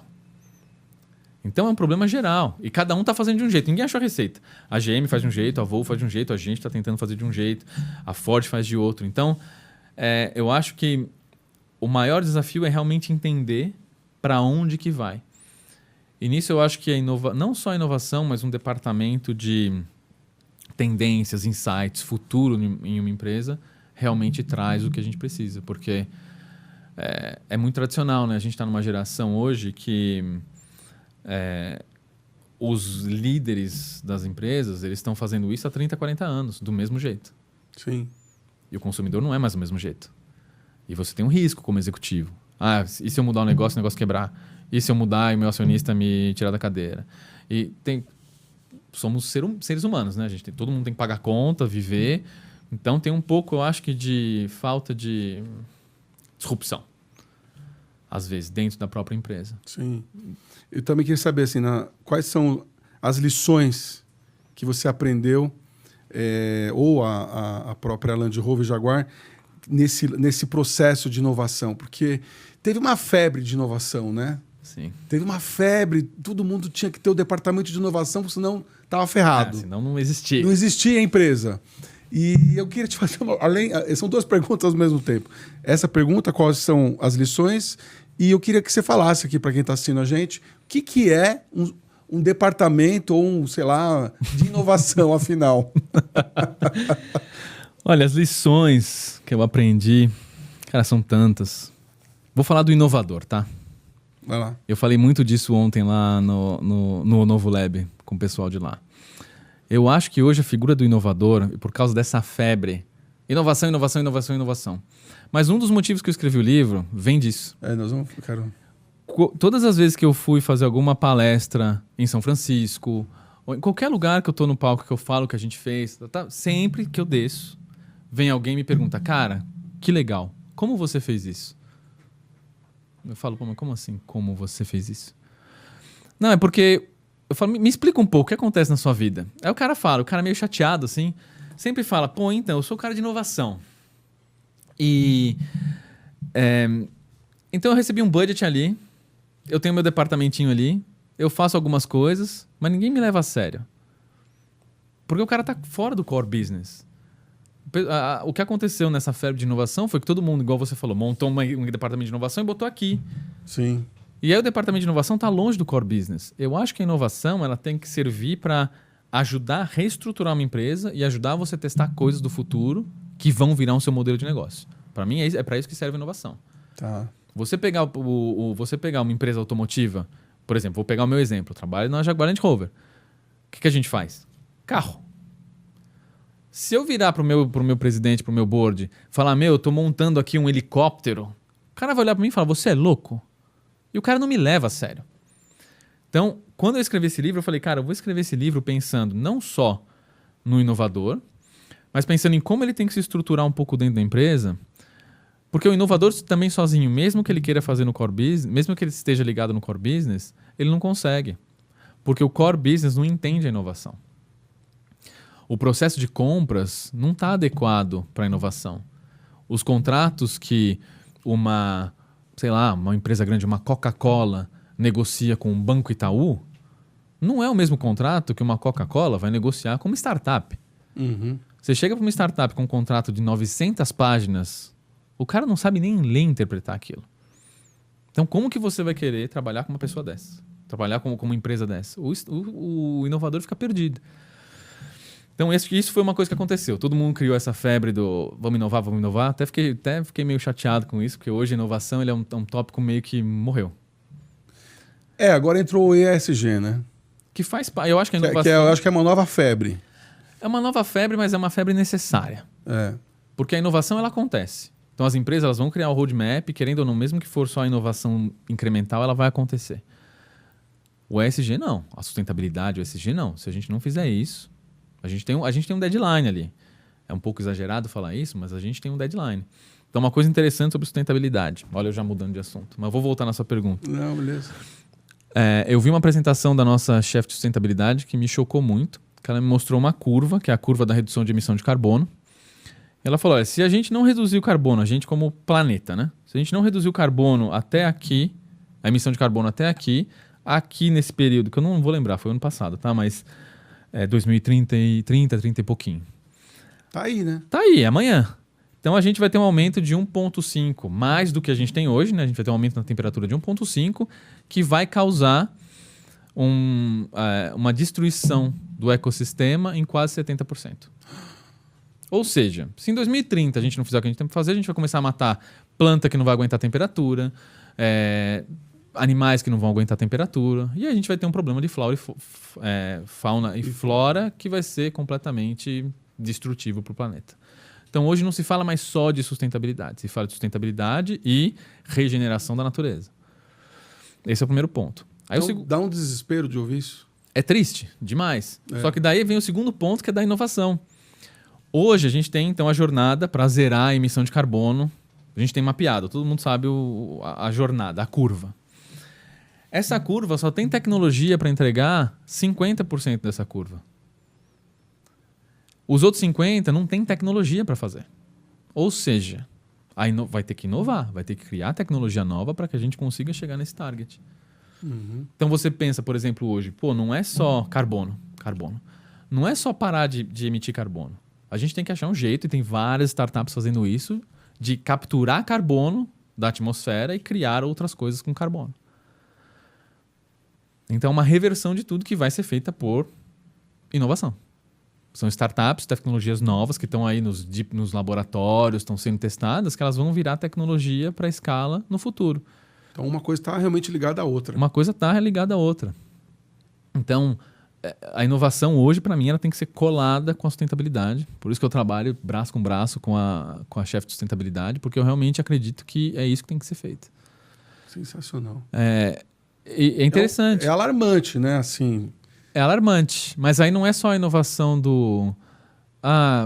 Então é um problema geral. E cada um está fazendo de um jeito. Ninguém achou a receita. A GM faz de um jeito, a Volvo faz de um jeito, a gente está tentando fazer de um jeito, a Ford faz de outro. Então, eu acho que o maior desafio é realmente entender para onde que vai. E nisso eu acho que não só a inovação, mas um departamento de tendências, insights, futuro em uma empresa realmente traz o que a gente precisa. Porque é muito tradicional, né? A gente está numa geração hoje que os líderes das empresas eles estão fazendo isso há 30, 40 anos, do mesmo jeito. Sim. E o consumidor não é mais do mesmo jeito. E você tem um risco como executivo. E se eu mudar o negócio quebrar? E se eu mudar e o meu acionista me tirar da cadeira? Somos seres humanos, né? Todo mundo tem que pagar conta, viver. Então tem um pouco, eu acho que, de falta de disrupção. Às vezes, dentro da própria empresa. Sim. Eu também queria saber, assim, quais são as lições que você aprendeu, ou a própria Land Rover Jaguar, nesse processo de inovação? Porque teve uma febre de inovação, né? Sim. Teve uma febre, todo mundo tinha que ter o departamento de inovação, senão estava ferrado. Senão não existia. Não existia a empresa. E eu queria te fazer são duas perguntas ao mesmo tempo. Essa pergunta, quais são as lições? E eu queria que você falasse aqui para quem está assistindo a gente, o que é um departamento ou sei lá, de inovação, afinal? Olha, as lições que eu aprendi, cara, são tantas. Vou falar do inovador, tá? Vai lá. Eu falei muito disso ontem lá no Novo Lab, com o pessoal de lá. Eu acho que hoje a figura do inovador, por causa dessa febre, inovação, inovação, inovação, inovação. Mas um dos motivos que eu escrevi o livro vem disso. Nós vamos ficar... Todas as vezes que eu fui fazer alguma palestra em São Francisco, ou em qualquer lugar que eu tô no palco, que eu falo que a gente fez, sempre que eu desço, vem alguém e me pergunta, cara, que legal, como você fez isso? Eu falo, pô, mas como assim, como você fez isso? Não, é porque eu falo, me explica um pouco o que acontece na sua vida. Aí o cara fala, o cara meio chateado assim, sempre fala, pô, então, eu sou o cara de inovação. E então eu recebi um budget ali, eu tenho meu departamentinho ali, eu faço algumas coisas, mas ninguém me leva a sério. Porque o cara tá fora do core business. O que aconteceu nessa febre de inovação foi que todo mundo, igual você falou, montou um departamento de inovação e botou aqui. Sim. E aí o departamento de inovação está longe do core business. Eu acho que a inovação ela tem que servir para ajudar a reestruturar uma empresa e ajudar você a testar coisas do futuro que vão virar um seu modelo de negócio. Para mim, é para isso que serve a inovação. Tá. Você pegar, você pegar uma empresa automotiva, por exemplo, vou pegar o meu exemplo, eu trabalho na Jaguar Land Rover. O que a gente faz? Carro. Se eu virar pro meu presidente, pro meu board, falar, eu tô montando aqui um helicóptero, o cara vai olhar para mim e falar, você é louco? E o cara não me leva a sério. Então, quando eu escrevi esse livro, eu falei, cara, eu vou escrever esse livro pensando não só no inovador, mas pensando em como ele tem que se estruturar um pouco dentro da empresa. Porque o inovador também sozinho, mesmo que ele queira fazer no core business, mesmo que ele esteja ligado no core business, ele não consegue. Porque o core business não entende a inovação. O processo de compras não está adequado para a inovação. Os contratos que uma empresa grande, uma Coca-Cola, negocia com o Banco Itaú, não é o mesmo contrato que uma Coca-Cola vai negociar com uma startup. Uhum. Você chega para uma startup com um contrato de 900 páginas, o cara não sabe nem ler e interpretar aquilo. Então, como que você vai querer trabalhar com uma pessoa dessa? Trabalhar com uma empresa dessa? O inovador fica perdido. Então, isso foi uma coisa que aconteceu. Todo mundo criou essa febre do vamos inovar. Até fiquei meio chateado com isso, porque hoje a inovação ele é um tópico meio que morreu. Agora entrou o ESG, né? Que faz parte. Eu acho que a inovação... eu acho que é uma nova febre. É uma nova febre, mas é uma febre necessária. Porque a inovação, ela acontece. Então, as empresas elas vão criar o roadmap, querendo ou não, mesmo que for só a inovação incremental, ela vai acontecer. O ESG, não. A sustentabilidade, o ESG, não. Se a gente não fizer isso... A gente tem um deadline ali. É um pouco exagerado falar isso, mas a gente tem um deadline. Então, uma coisa interessante sobre sustentabilidade. Olha, eu já mudando de assunto. Mas vou voltar na sua pergunta. Não, beleza. Eu vi uma apresentação da nossa chefe de sustentabilidade que me chocou muito. Que ela me mostrou uma curva, que é a curva da redução de emissão de carbono. Ela falou, olha, se a gente não reduzir o carbono, a gente como planeta, né? Se a gente não reduzir o carbono até aqui, a emissão de carbono até aqui nesse período, que eu não vou lembrar, foi ano passado, tá? Mas... 2030 30 e pouquinho. Tá aí, né? Tá aí, amanhã. Então a gente vai ter um aumento de 1,5, mais do que a gente tem hoje, né? A gente vai ter um aumento na temperatura de 1,5, que vai causar uma destruição do ecossistema em quase 70%. Ou seja, se em 2030 a gente não fizer o que a gente tem que fazer, a gente vai começar a matar planta que não vai aguentar a temperatura, animais que não vão aguentar a temperatura, e a gente vai ter um problema de fauna e flora que vai ser completamente destrutivo para o planeta. Então hoje não se fala mais só de sustentabilidade, se fala de sustentabilidade e regeneração da natureza. Esse é o primeiro ponto. Aí então, dá um desespero de ouvir isso. É triste, demais. Só que daí vem o segundo ponto, que é da inovação. Hoje a gente tem então a jornada para zerar a emissão de carbono. A gente tem mapeado, todo mundo sabe a jornada, a curva. Essa curva só tem tecnologia para entregar 50% dessa curva. Os outros 50% não tem tecnologia para fazer. Ou seja, vai ter que inovar, vai ter que criar tecnologia nova para que a gente consiga chegar nesse target. Uhum. Então você pensa, por exemplo, hoje, não é só carbono. Não é só parar de emitir carbono. A gente tem que achar um jeito, e tem várias startups fazendo isso, de capturar carbono da atmosfera e criar outras coisas com carbono. Então, é uma reversão de tudo que vai ser feita por inovação. São startups, tecnologias novas que estão aí nos laboratórios, estão sendo testadas, que elas vão virar tecnologia para escala no futuro. Então, uma coisa está realmente ligada à outra. Uma coisa está ligada à outra. Então, a inovação hoje, para mim, ela tem que ser colada com a sustentabilidade. Por isso que eu trabalho braço com braço com a chefe de sustentabilidade, porque eu realmente acredito que é isso que tem que ser feito. Sensacional. É interessante. É alarmante, né? Assim, É alarmante. Mas aí não é só a inovação do...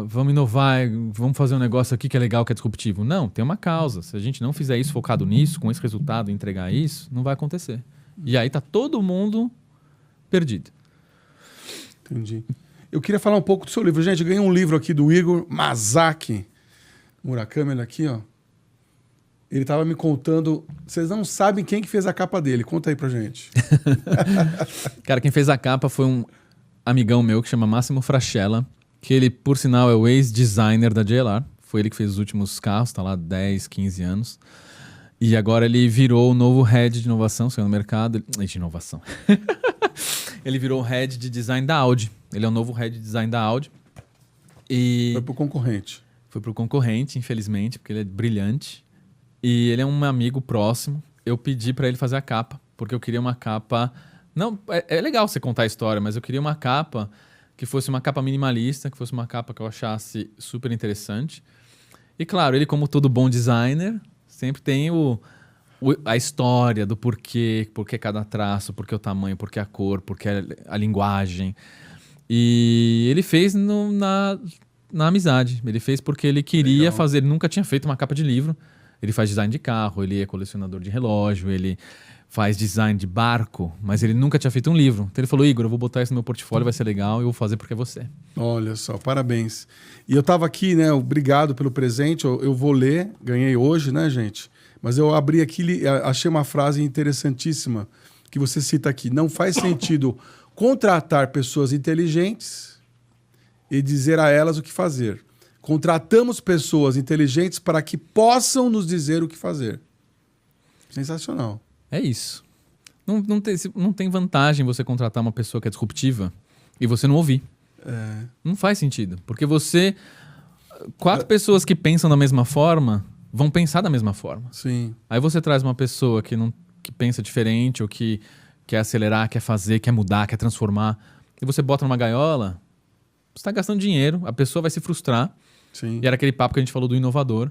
vamos inovar, vamos fazer um negócio aqui que é legal, que é disruptivo. Não, tem uma causa. Se a gente não fizer isso focado nisso, com esse resultado, entregar isso, não vai acontecer. E aí tá todo mundo perdido. Entendi. Eu queria falar um pouco do seu livro. Gente, eu ganhei um livro aqui do Igor Masaki Murakami, ele aqui, ó. Ele estava me contando... Vocês não sabem quem que fez a capa dele. Conta aí pra gente. Cara, quem fez a capa foi um amigão meu que chama Máximo Fraschella, que ele, por sinal, é o ex-designer da JLR. Foi ele que fez os últimos carros, tá lá 10, 15 anos. E agora ele virou o novo head de inovação, saiu no mercado. De inovação. Ele virou o head de design da Audi. Ele é o novo head de design da Audi. E Foi pro concorrente. foi pro concorrente, infelizmente, porque ele é brilhante. E ele é um amigo próximo. Eu pedi para ele fazer a capa, porque eu queria uma capa... Não, é legal você contar a história, mas eu queria uma capa que fosse uma capa minimalista, que fosse uma capa que eu achasse super interessante. E claro, ele, como todo bom designer, sempre tem a história do porquê cada traço, porquê o tamanho, porquê a cor, porquê a linguagem. E ele fez na amizade. Ele fez porque ele queria fazer. Ele nunca tinha feito uma capa de livro. Ele faz design de carro, ele é colecionador de relógio, ele faz design de barco, mas ele nunca tinha feito um livro. Então ele falou, Igor, eu vou botar isso no meu portfólio, vai ser legal, eu vou fazer porque é você. Olha só, parabéns. E eu tava aqui, né, obrigado pelo presente, eu vou ler, ganhei hoje, né, gente? Mas eu abri aqui, achei uma frase interessantíssima que você cita aqui. Não faz sentido contratar pessoas inteligentes e dizer a elas o que fazer. Contratamos pessoas inteligentes para que possam nos dizer o que fazer. Sensacional. É isso. Não tem vantagem você contratar uma pessoa que é disruptiva e você não ouvir. Não faz sentido. Porque quatro pessoas que pensam da mesma forma vão pensar da mesma forma. Sim. Aí você traz uma pessoa que pensa diferente ou que quer acelerar, quer fazer, quer mudar, quer transformar, e você bota numa gaiola, você está gastando dinheiro, a pessoa vai se frustrar. Sim. E era aquele papo que a gente falou do inovador.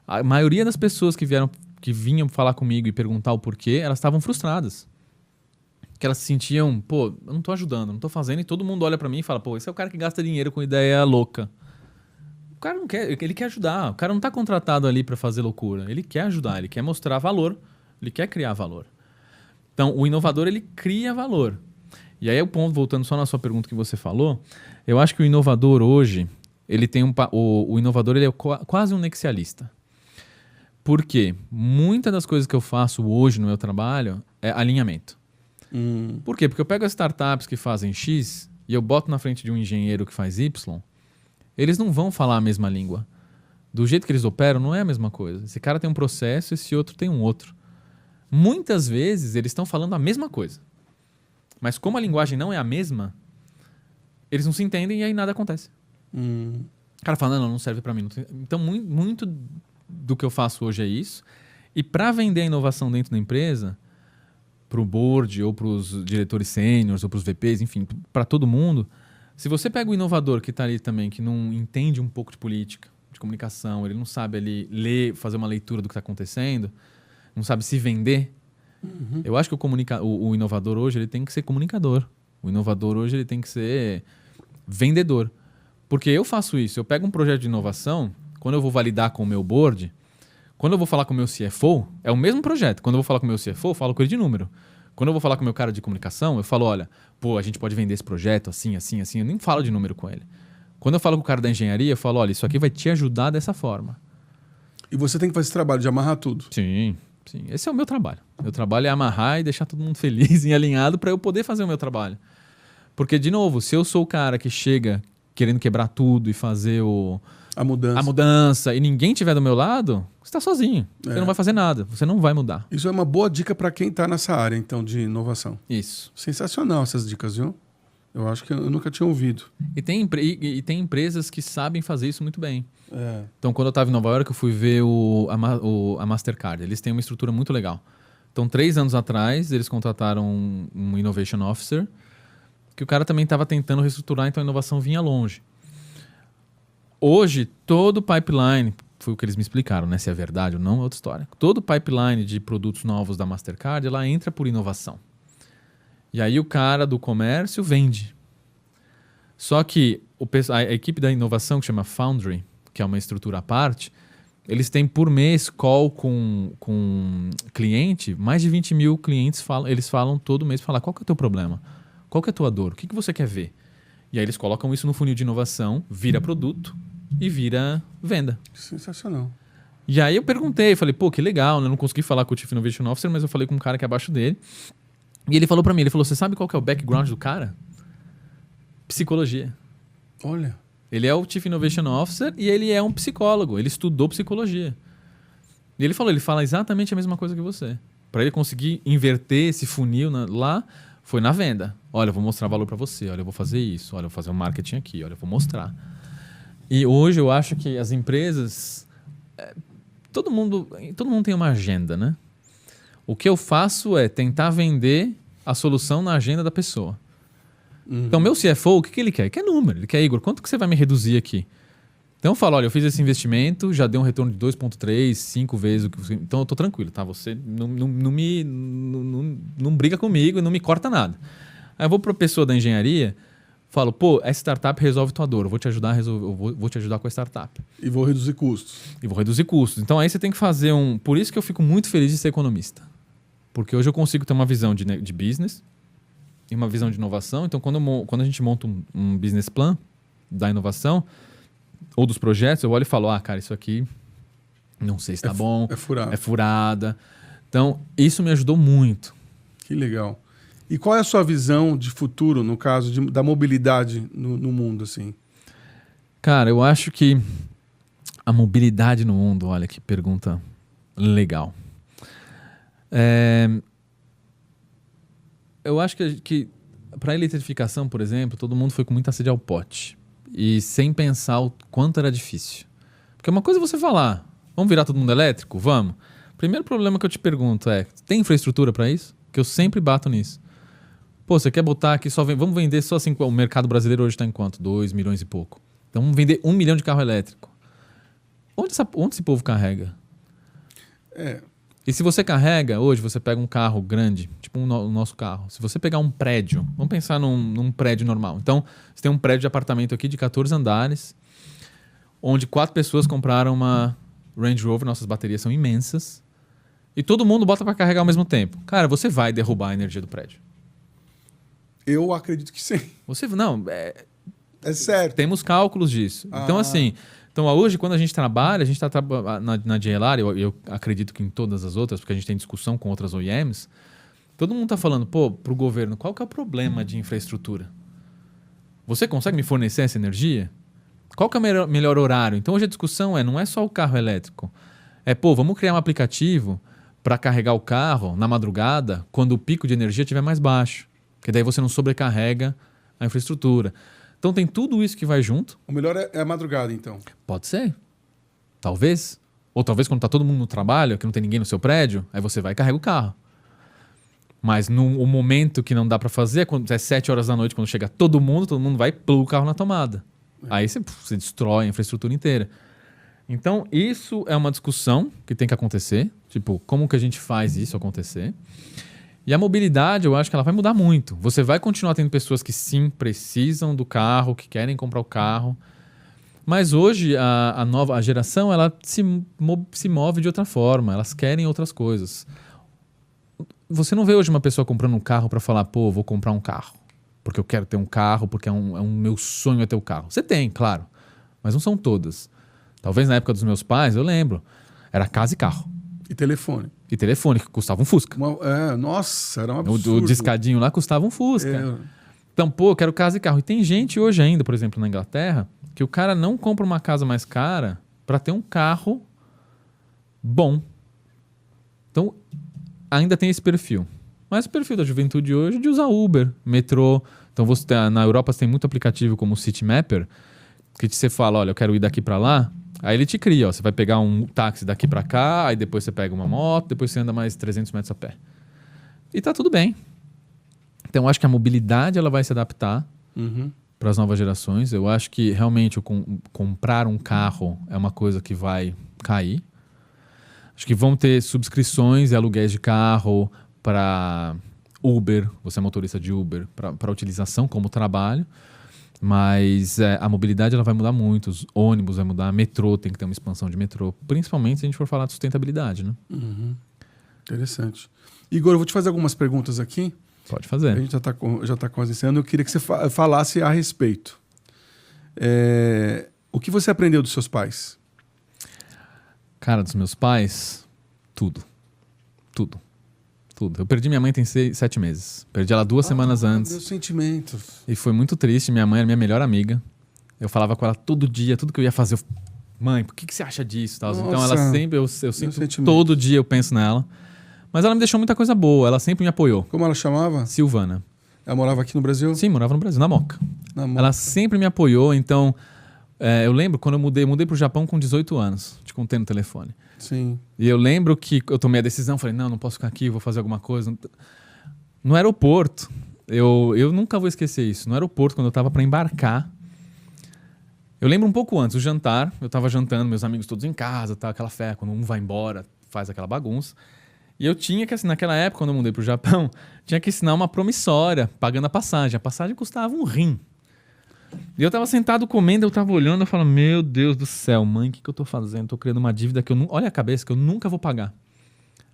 A maioria das pessoas que vinham falar comigo e perguntar o porquê, elas estavam frustradas. Que elas se sentiam, pô, eu não tô ajudando, não tô fazendo, e todo mundo olha pra mim e fala, pô, esse é o cara que gasta dinheiro com ideia louca. O cara não quer, ele quer ajudar. O cara não tá contratado ali pra fazer loucura. Ele quer ajudar, ele quer mostrar valor, ele quer criar valor. Então, o inovador, ele cria valor. E aí, o ponto, voltando só na sua pergunta que você falou, eu acho que o inovador hoje, ele tem o inovador, ele é quase um nexialista. Por quê? Muitas das coisas que eu faço hoje no meu trabalho é alinhamento. Por quê? Porque eu pego as startups que fazem X e eu boto na frente de um engenheiro que faz Y, eles não vão falar a mesma língua. Do jeito que eles operam, não é a mesma coisa. Esse cara tem um processo, esse outro tem um outro. Muitas vezes, eles estão falando a mesma coisa. Mas como a linguagem não é a mesma, eles não se entendem e aí nada acontece. O cara fala, não serve para mim. Então, muito do que eu faço hoje é isso. E para vender a inovação dentro da empresa, para o board, ou para os diretores sêniores, ou para os VPs, enfim, para todo mundo, se você pega o inovador que está ali também, que não entende um pouco de política, de comunicação, ele não sabe ali ler, fazer uma leitura do que está acontecendo, não sabe se vender, eu acho que o inovador hoje ele tem que ser comunicador. O inovador hoje ele tem que ser vendedor. Porque eu faço isso, eu pego um projeto de inovação, quando eu vou validar com o meu board, quando eu vou falar com o meu CFO, é o mesmo projeto. Quando eu vou falar com o meu CFO, eu falo com ele de número. Quando eu vou falar com o meu cara de comunicação, eu falo, olha, pô, a gente pode vender esse projeto assim, assim, assim. Eu nem falo de número com ele. Quando eu falo com o cara da engenharia, eu falo, olha, isso aqui vai te ajudar dessa forma. E você tem que fazer esse trabalho de amarrar tudo. Sim. Esse é o meu trabalho. Meu trabalho é amarrar e deixar todo mundo feliz e alinhado para eu poder fazer o meu trabalho. Porque, de novo, se eu sou o cara que chega querendo quebrar tudo e fazer a mudança e ninguém estiver do meu lado, você está sozinho. Você não vai fazer nada. Você não vai mudar. Isso é uma boa dica para quem está nessa área, então, de inovação. Isso. Sensacional essas dicas, viu? Eu acho que eu nunca tinha ouvido. E tem empresas que sabem fazer isso muito bem. Então, quando eu estava em Nova York, eu fui ver a Mastercard. Eles têm uma estrutura muito legal. Então, 3 anos atrás, eles contrataram um Innovation Officer, que o cara também estava tentando reestruturar, então a inovação vinha longe. Hoje, todo o pipeline, foi o que eles me explicaram, né? Se é verdade ou não, é outra história. Todo o pipeline de produtos novos da Mastercard, ela entra por inovação. E aí o cara do comércio vende. Só que a equipe da inovação, que chama Foundry, que é uma estrutura à parte, eles têm por mês call com cliente, mais de 20 mil clientes eles falam todo mês, qual que é o teu problema? Qual que é a tua dor? O que você quer ver? E aí eles colocam isso no funil de inovação, vira produto e vira venda. Sensacional. E aí eu perguntei, falei, pô, que legal, né? Eu não consegui falar com o Chief Innovation Officer, mas eu falei com um cara que é abaixo dele. E ele falou pra mim, você sabe qual que é o background do cara? Psicologia. Olha. Ele é o Chief Innovation Officer e ele é um psicólogo, ele estudou psicologia. E ele fala exatamente a mesma coisa que você. Para ele conseguir inverter esse funil lá, foi na venda. Olha, eu vou mostrar valor para você, olha, eu vou fazer isso, olha, eu vou fazer um marketing aqui, olha, eu vou mostrar. E hoje eu acho que as empresas... Todo mundo tem uma agenda, né? O que eu faço é tentar vender a solução na agenda da pessoa. Então, meu CFO, o que ele quer? Ele quer número. Ele quer, Igor, quanto que você vai me reduzir aqui? Então, eu falo, olha, eu fiz esse investimento, já deu um retorno de 2,3, 5 vezes o que você... Então, eu tô tranquilo, tá? Você não briga comigo, não me corta nada. Aí eu vou para a pessoa da engenharia, falo, pô, essa startup resolve tua dor, eu vou te ajudar a resolver, vou te ajudar com a startup. E vou reduzir custos. Então, aí você tem que fazer Por isso que eu fico muito feliz de ser economista. Porque hoje eu consigo ter uma visão de business e uma visão de inovação. Então, quando a gente monta um business plan da inovação ou dos projetos, eu olho e falo, cara, isso aqui não sei se está bom. É furado. É furada. Então, isso me ajudou muito. Que legal. E qual é a sua visão de futuro, no caso da mobilidade no mundo, assim? Cara, eu acho que a mobilidade no mundo, olha que pergunta legal. Eu acho que para a eletrificação, por exemplo, todo mundo foi com muita sede ao pote. E sem pensar o quanto era difícil. Porque uma coisa é você falar, vamos virar todo mundo elétrico? Vamos. O primeiro problema que eu te pergunto tem infraestrutura para isso? Que eu sempre bato nisso. Pô, você quer botar aqui vamos vender só assim, o mercado brasileiro hoje está em quanto? 2 milhões e pouco. Então vamos vender 1 milhão de carro elétrico. Onde esse povo carrega? E se você carrega, hoje você pega um carro grande, tipo o nosso carro. Se você pegar um prédio, vamos pensar num prédio normal. Então, você tem um prédio de apartamento aqui de 14 andares, onde 4 pessoas compraram uma Range Rover, nossas baterias são imensas, e todo mundo bota para carregar ao mesmo tempo. Cara, você vai derrubar a energia do prédio. Eu acredito que sim. É certo. Temos cálculos disso. Então, assim... Então, hoje, quando a gente trabalha, a gente está na JLR, eu acredito que em todas as outras, porque a gente tem discussão com outras OEMs, todo mundo está falando, para o governo, qual que é o problema de infraestrutura? Você consegue me fornecer essa energia? Qual que é o melhor horário? Então, hoje a discussão não é só o carro elétrico. Vamos criar um aplicativo para carregar o carro na madrugada, quando o pico de energia estiver mais baixo, porque daí você não sobrecarrega a infraestrutura. Então tem tudo isso que vai junto. O melhor é a madrugada, então. Pode ser. Talvez. Ou talvez quando está todo mundo no trabalho, que não tem ninguém no seu prédio, aí você vai e carrega o carro. Mas o momento que não dá para fazer é quando é 7 horas da noite, quando chega todo mundo vai e plug o carro na tomada. Aí você destrói a infraestrutura inteira. Então isso é uma discussão que tem que acontecer. Tipo, como que a gente faz isso acontecer? E a mobilidade, eu acho que ela vai mudar muito. Você vai continuar tendo pessoas que sim, precisam do carro, que querem comprar o carro. Mas hoje a nova geração ela se move de outra forma. Elas querem outras coisas. Você não vê hoje uma pessoa comprando um carro para falar, vou comprar um carro. Porque eu quero ter um carro, porque é um meu sonho é ter o carro. Você tem, claro. Mas não são todas. Talvez na época dos meus pais, eu lembro. Era casa e carro. E telefone. E telefone, que custava um Fusca. Nossa, era um absurdo. O discadinho lá custava um Fusca. Então, eu quero casa e carro. E tem gente hoje ainda, por exemplo, na Inglaterra, que o cara não compra uma casa mais cara para ter um carro bom. Então, ainda tem esse perfil. Mas o perfil da juventude hoje é de usar Uber, metrô. Então, na Europa você tem muito aplicativo como o Citymapper, que você fala, olha, eu quero ir daqui para lá. Aí ele te cria, você vai pegar um táxi daqui para cá, aí depois você pega uma moto, depois você anda mais 300 metros a pé. E tá tudo bem. Então, eu acho que a mobilidade ela vai se adaptar para as novas gerações. Eu acho que realmente comprar um carro é uma coisa que vai cair. Acho que vão ter subscrições e aluguéis de carro para Uber, você é motorista de Uber para utilização como trabalho, mas a mobilidade ela vai mudar muito, os ônibus vai mudar, metrô tem que ter uma expansão de metrô, principalmente se a gente for falar de sustentabilidade, né? Uhum. Interessante. Igor, eu vou te fazer algumas perguntas aqui. Pode fazer. A gente já está quase encerrando. Eu queria que você falasse a respeito. O que você aprendeu dos seus pais? Cara, dos meus pais, tudo. Tudo. Tudo. Eu perdi minha mãe tem 7 meses. Perdi ela 2 semanas antes. Meus sentimentos. E foi muito triste. Minha mãe era minha melhor amiga. Eu falava com ela todo dia, tudo que eu ia fazer. Mãe, por que você acha disso? Tal? Então ela sempre, eu sempre, todo dia eu penso nela. Mas ela me deixou muita coisa boa. Ela sempre me apoiou. Como ela chamava? Silvana. Ela morava aqui no Brasil? Sim, morava no Brasil, na Moca. Ela sempre me apoiou. Então, eu lembro quando eu mudei pro Japão com 18 anos. Te contei no telefone. Sim. E eu lembro que eu tomei a decisão, falei, não posso ficar aqui, vou fazer alguma coisa. No aeroporto, eu nunca vou esquecer isso. No aeroporto, quando eu estava para embarcar, eu lembro um pouco antes, o jantar, eu estava jantando, meus amigos todos em casa, tá, aquela fé, quando um vai embora, faz aquela bagunça. E eu tinha que, assim, naquela época, quando eu mudei pro Japão, tinha que assinar uma promissória, pagando a passagem. A passagem custava um rim. E eu tava sentado comendo, eu tava olhando, eu falo, meu Deus do céu, mãe, o que eu tô fazendo? Tô criando uma dívida que eu não... Olha a cabeça, que eu nunca vou pagar.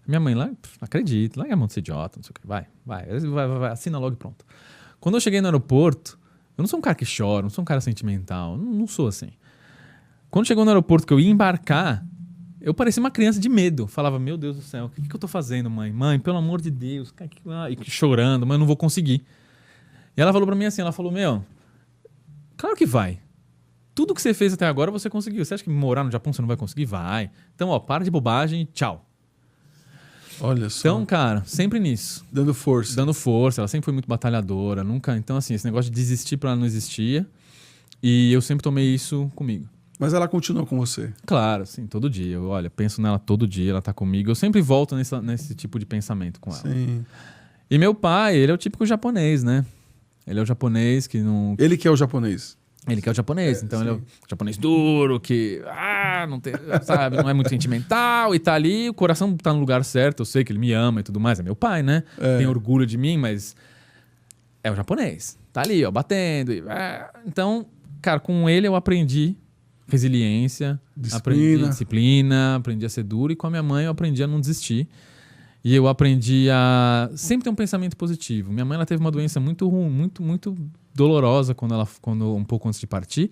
Minha mãe lá, acredita, larga a mão de ser idiota, não sei o que. Vai, assina logo e pronto. Quando eu cheguei no aeroporto, eu não sou um cara que chora, não sou um cara sentimental, não sou assim. Quando chegou no aeroporto que eu ia embarcar, eu parecia uma criança de medo. Falava, meu Deus do céu, o que eu tô fazendo, mãe? Mãe, pelo amor de Deus. E chorando, mas eu não vou conseguir. E ela falou pra mim assim, ela falou, claro que vai. Tudo que você fez até agora você conseguiu. Você acha que morar no Japão você não vai conseguir? Vai. Então, para de bobagem e tchau. Olha só. Então, cara, sempre nisso. Dando força. Dando força. Ela sempre foi muito batalhadora. Nunca... Então, assim, esse negócio de desistir pra ela não existia. E eu sempre tomei isso comigo. Mas ela continua com você? Claro, sim, todo dia. Eu, penso nela todo dia, ela tá comigo. Eu sempre volto nesse tipo de pensamento com ela. Sim. E meu pai, ele é o típico japonês, né? Ele é o japonês que não... Ele que é o japonês? Ele que é o japonês. Então sim. Ele é o japonês duro, que não tem, sabe, não é muito sentimental e tá ali, o coração tá no lugar certo, eu sei que ele me ama e tudo mais. É meu pai, né? Tem orgulho de mim, mas é o japonês. Tá ali, ó, batendo. Então, cara, com ele eu aprendi resiliência, aprendi disciplina, aprendi a ser duro, e com a minha mãe eu aprendi a não desistir. E eu aprendi a sempre ter um pensamento positivo. Minha mãe ela teve uma doença muito ruim, muito dolorosa quando um pouco antes de partir.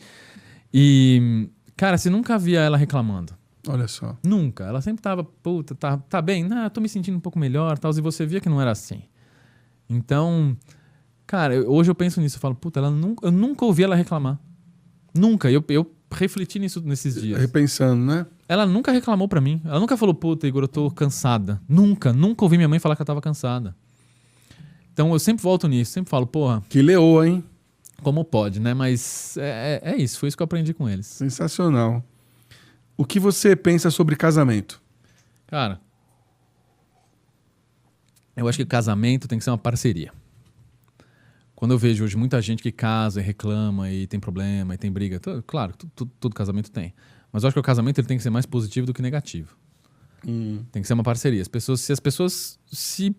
E, cara, você nunca via ela reclamando. Olha só. Nunca. Ela sempre tava, puta, tá bem? Não, tô me sentindo um pouco melhor, tal. E você via que não era assim. Então, cara, hoje eu penso nisso. Eu falo, puta, eu nunca ouvi ela reclamar. Nunca. Eu refleti nisso nesses dias. Repensando, né? Ela nunca reclamou pra mim. Ela nunca falou, puta, Igor, eu tô cansada. Nunca ouvi minha mãe falar que ela tava cansada. Então eu sempre volto nisso, sempre falo, porra... Que leoa, hein? Como pode, né? Mas é isso, foi isso que eu aprendi com eles. Sensacional. O que você pensa sobre casamento? Cara, eu acho que casamento tem que ser uma parceria. Quando eu vejo hoje muita gente que casa e reclama e tem problema e tem briga, claro, todo casamento tem. Mas eu acho que o casamento ele tem que ser mais positivo do que negativo. Tem que ser uma parceria. Se as pessoas se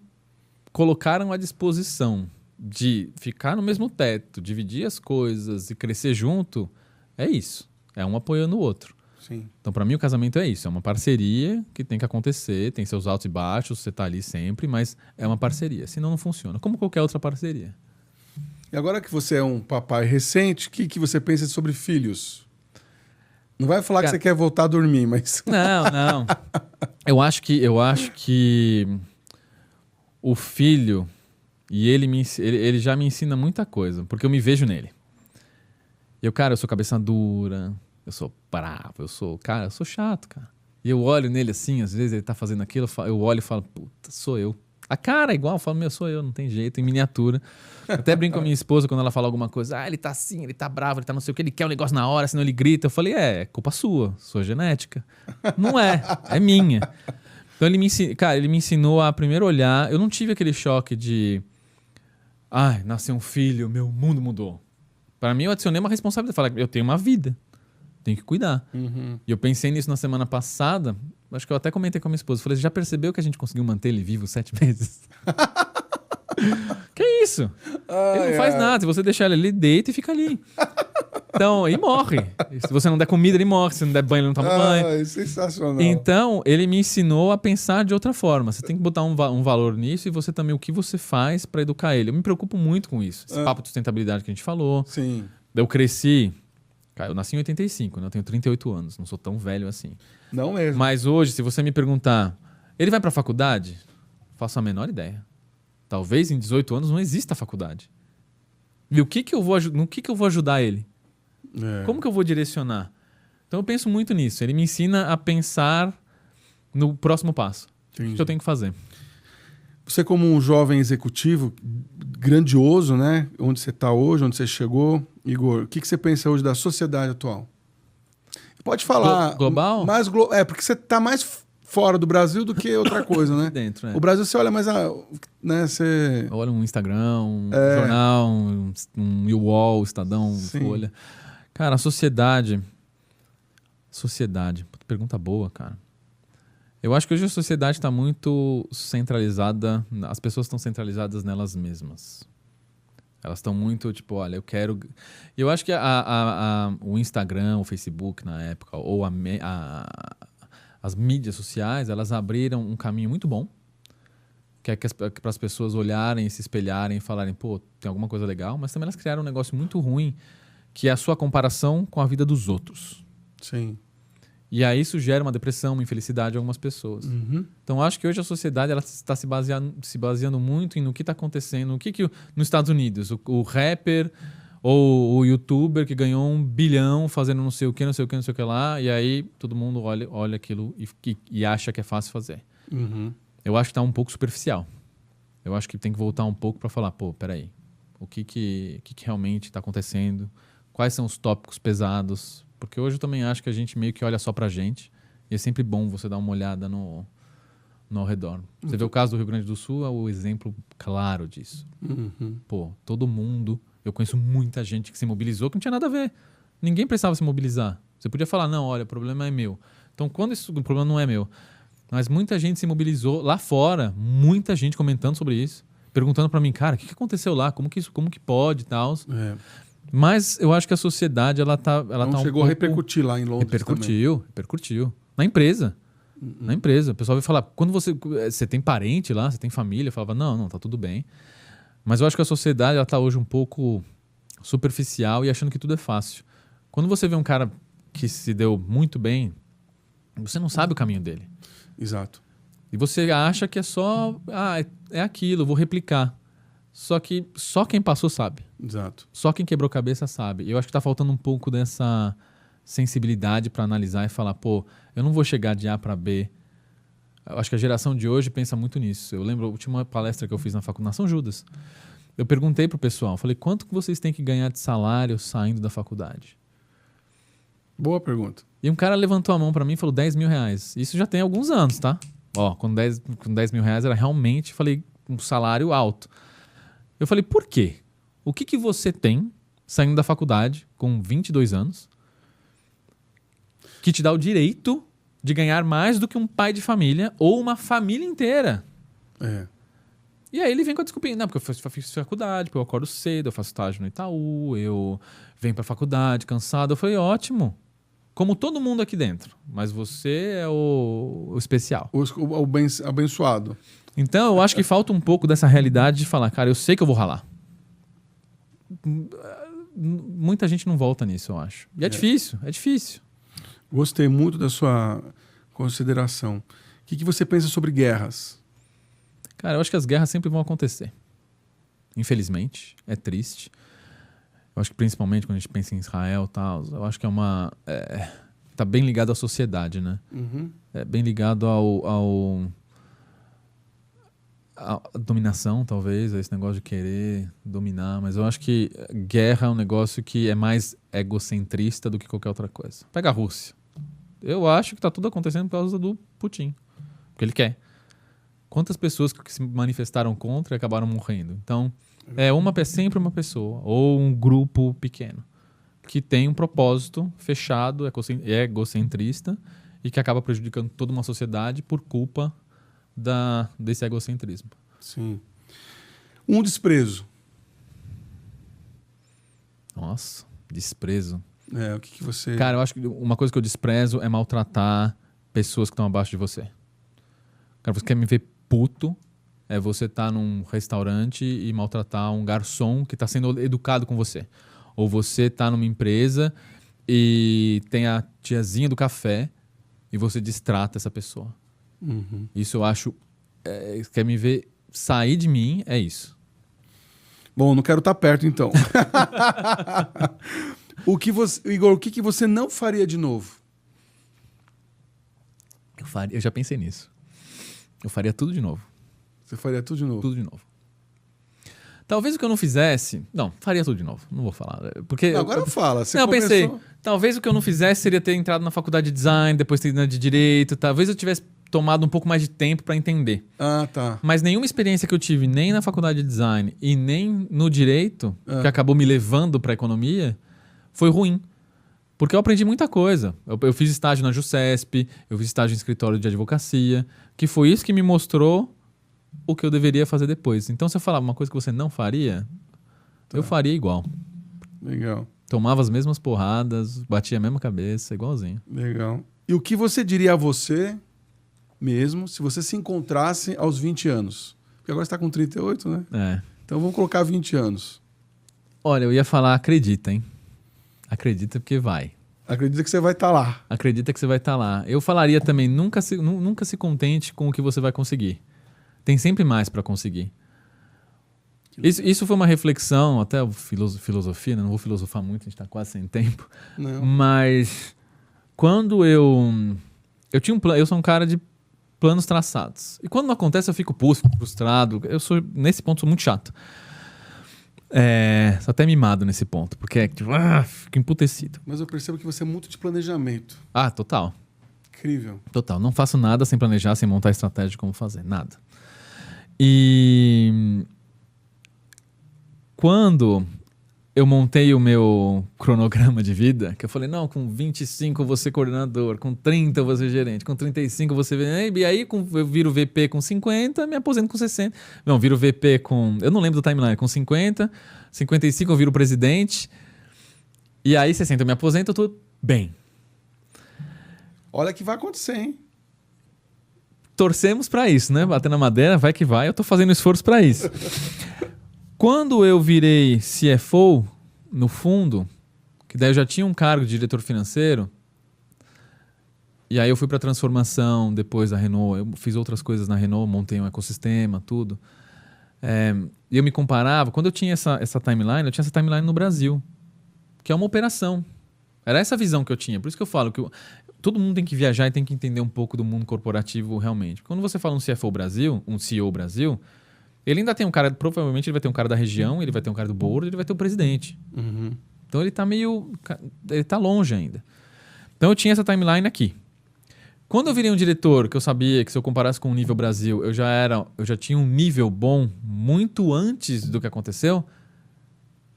colocaram à disposição de ficar no mesmo teto, dividir as coisas e crescer junto, é isso. É um apoiando o outro. Sim. Então, para mim, o casamento é isso. É uma parceria que tem que acontecer, tem seus altos e baixos, você tá ali sempre, mas é uma parceria. Senão não funciona. Como qualquer outra parceria. E agora que você é um papai recente, o que você pensa sobre filhos? Não vai falar que você quer voltar a dormir, mas... Não. Eu acho que o filho, e ele já me ensina muita coisa, porque eu me vejo nele. Eu sou cabeça dura, eu sou bravo, eu sou chato, cara. E eu olho nele assim, às vezes ele tá fazendo aquilo, eu olho e falo, puta, sou eu. A cara é igual, eu falo, sou eu, não tem jeito, em miniatura. Até brinco com a minha esposa quando ela fala alguma coisa. Ele tá assim, ele tá bravo, ele tá não sei o que, ele quer um negócio na hora, senão ele grita. Eu falei, é culpa sua genética. Não é minha. Então ele me ensinou a primeiro olhar. Eu não tive aquele choque de... nasceu um filho, meu mundo mudou. Para mim eu adicionei uma responsabilidade. Falei, eu tenho uma vida, tenho que cuidar. E eu pensei nisso na semana passada. Acho que eu até comentei com a minha esposa. Falei, já percebeu que a gente conseguiu manter ele vivo 7 meses? Que isso? Ele não faz nada. Se você deixar ele ali, deita e fica ali. Então, e morre. Se você não der comida, ele morre. Se não der banho, ele não toma banho. É sensacional. Então, ele me ensinou a pensar de outra forma. Você tem que botar um valor nisso e você também, o que você faz para educar ele. Eu me preocupo muito com isso. Esse papo de sustentabilidade que a gente falou. Sim. Eu cresci... Cara, eu nasci em 85, né? Eu tenho 38 anos. Não sou tão velho assim. Não mesmo. Mas hoje, se você me perguntar... Ele vai para a faculdade? Faço a menor ideia. Talvez em 18 anos não exista faculdade. E no que eu vou ajudar ele? Como que eu vou direcionar? Então eu penso muito nisso. Ele me ensina a pensar no próximo passo. O que eu tenho que fazer? Você como um jovem executivo grandioso, né? Onde você está hoje, onde você chegou, Igor, o que você pensa hoje da sociedade atual? Pode falar... Global? Porque você está mais fora do Brasil do que outra coisa, né? Dentro, né? O Brasil você olha mais... né, você... Olha um Instagram, um jornal, um UOL, Estadão, Folha... Cara, a sociedade... Pergunta boa, cara. Eu acho que hoje a sociedade está muito centralizada... As pessoas estão centralizadas nelas mesmas. Elas estão muito, tipo, olha, eu quero... Eu acho que o Instagram, o Facebook na época, ou as mídias sociais, elas abriram um caminho muito bom, que é para as pessoas olharem, se espelharem e falarem, pô, tem alguma coisa legal, mas também elas criaram um negócio muito ruim, que é a sua comparação com a vida dos outros. Sim. E aí isso gera uma depressão, uma infelicidade em algumas pessoas. Então eu acho que hoje a sociedade ela está se baseando muito no que está acontecendo. Nos Estados Unidos, o rapper ou o youtuber que ganhou 1 bilhão fazendo não sei o que lá, e aí todo mundo olha aquilo e acha que é fácil fazer. Eu acho que está um pouco superficial. Eu acho que tem que voltar um pouco para falar, pô, peraí, o que realmente está acontecendo? Quais são os tópicos pesados? Porque hoje eu também acho que a gente meio que olha só pra gente. E é sempre bom você dar uma olhada no ao redor. Você vê o caso do Rio Grande do Sul, é o exemplo claro disso. Pô, todo mundo... Eu conheço muita gente que se mobilizou que não tinha nada a ver. Ninguém precisava se mobilizar. Você podia falar, não, olha, o problema é meu. Então, quando o problema não é meu. Mas muita gente se mobilizou lá fora. Muita gente comentando sobre isso. Perguntando pra mim, cara, o que aconteceu lá? Como que pode e tal? Mas eu acho que a sociedade, ela tá chegou a repercutir lá em Londres Repercutiu. Na empresa. Na empresa. O pessoal vai falar, quando você tem parente lá, você tem família, eu falava, não, tá tudo bem. Mas eu acho que a sociedade, ela tá hoje um pouco superficial e achando que tudo é fácil. Quando você vê um cara que se deu muito bem, você não sabe o caminho dele. Exato. E você acha que é só, é aquilo, vou replicar. Só que só quem passou sabe. Exato. Só quem quebrou cabeça sabe. E eu acho que tá faltando um pouco dessa sensibilidade para analisar e falar, pô, eu não vou chegar de A para B. Eu acho que a geração de hoje pensa muito nisso. Eu lembro a última palestra que eu fiz na faculdade, na São Judas. Eu perguntei pro pessoal, falei, quanto que vocês têm que ganhar de salário saindo da faculdade? Boa pergunta. E um cara levantou a mão para mim e falou 10 mil reais. Isso já tem alguns anos, tá? Ó, com 10 mil reais era realmente, falei, um salário alto. Eu falei, por quê? O que você tem saindo da faculdade com 22 anos que te dá o direito de ganhar mais do que um pai de família ou uma família inteira? E aí ele vem com a desculpinha. Não, porque eu fiz faculdade, porque eu acordo cedo, eu faço estágio no Itaú, eu venho pra faculdade cansado. Eu falei, ótimo. Como todo mundo aqui dentro. Mas você é o especial. O abençoado. Então, eu acho que falta um pouco dessa realidade de falar, cara, eu sei que eu vou ralar. Muita gente não volta nisso, eu acho. E é difícil. Gostei muito da sua consideração. O que você pensa sobre guerras? Cara, eu acho que as guerras sempre vão acontecer. Infelizmente, é triste. Eu acho que principalmente quando a gente pensa em Israel e tal, eu acho que tá bem ligado à sociedade, né? É bem ligado a dominação, talvez, a esse negócio de querer dominar, mas eu acho que guerra é um negócio que é mais egocentrista do que qualquer outra coisa. Pega a Rússia. Eu acho que tá tudo acontecendo por causa do Putin, porque ele quer. Quantas pessoas que se manifestaram contra e acabaram morrendo? Então, é sempre uma pessoa, ou um grupo pequeno, que tem um propósito fechado, egocentrista, e que acaba prejudicando toda uma sociedade por culpa desse egocentrismo. Sim. Um desprezo. Nossa, desprezo. O que você... Cara, eu acho que uma coisa que eu desprezo é maltratar pessoas que estão abaixo de você. Cara, você quer me ver puto, é você estar num restaurante e maltratar um garçom que está sendo educado com você. Ou você tá numa empresa e tem a tiazinha do café e você distrata essa pessoa. Uhum. Isso eu acho... quer me ver sair de mim, é isso. Bom, não quero estar perto, então. Igor, o que você não faria de novo? Eu já pensei nisso. Eu faria tudo de novo. Você faria tudo de novo? Tudo de novo. Talvez o que eu não fizesse... Não, faria tudo de novo. Não vou falar. Porque Agora fala. Você não, começou... eu pensei. Talvez o que eu não fizesse seria ter entrado na faculdade de design, depois ter ido de direito. Talvez eu tivesse tomado um pouco mais de tempo para entender. Ah, tá. Mas nenhuma experiência que eu tive, nem na faculdade de design e nem no direito, que acabou me levando para economia, foi ruim. Porque eu aprendi muita coisa. Eu fiz estágio na JuSesp, eu fiz estágio em escritório de advocacia, que foi isso que me mostrou o que eu deveria fazer depois. Então, se eu falar uma coisa que você não faria, eu faria igual. Legal. Tomava as mesmas porradas, batia a mesma cabeça, igualzinho. Legal. E o que você diria a você mesmo se você se encontrasse aos 20 anos? Porque agora você está com 38, né? É. Então vamos colocar 20 anos. Olha, eu ia falar, acredita, hein? Acredita porque vai. Acredita que você vai estar lá. Acredita que você vai estar lá. Eu falaria também, nunca se contente com o que você vai conseguir. Tem sempre mais para conseguir. Isso foi uma reflexão, até filosofia, né? Não vou filosofar muito, a gente está quase sem tempo. Não. Mas quando eu tinha um plano, eu sou um cara de planos traçados. E quando não acontece, eu fico frustrado. Nesse ponto, sou muito chato. Sou até mimado nesse ponto, porque fico emputecido. Mas eu percebo que você é muito de planejamento. Ah, total. Incrível. Total. Não faço nada sem planejar, sem montar estratégia de como fazer. Nada. E quando eu montei o meu cronograma de vida, que eu falei, não, com 25 eu vou ser coordenador, com 30 eu vou ser gerente, com 35 eu vou ser... E aí eu viro VP com 50, me aposento com 60. Não, viro VP com... Eu não lembro do timeline, com 50, 55 eu viro presidente, e aí 60 eu me aposento, eu tô bem. Olha que vai acontecer, hein? Torcemos pra isso, né? Bater na madeira, vai que vai, eu tô fazendo esforço pra isso. Quando eu virei CFO, no fundo, que daí eu já tinha um cargo de diretor financeiro, e aí eu fui para a transformação depois da Renault, eu fiz outras coisas na Renault, montei um ecossistema, tudo. E eu me comparava, quando eu tinha essa timeline, eu tinha essa timeline no Brasil, que é uma operação. Era essa visão que eu tinha, por isso que eu falo que todo mundo tem que viajar e tem que entender um pouco do mundo corporativo realmente. Quando você fala um CFO Brasil, um CEO Brasil... Ele ainda tem um cara, provavelmente ele vai ter um cara da região, ele vai ter um cara do board, ele vai ter o presidente. Uhum. Então ele tá ele tá longe ainda. Então eu tinha essa timeline aqui. Quando eu virei um diretor, que eu sabia que se eu comparasse com o nível Brasil, eu já tinha um nível bom muito antes do que aconteceu,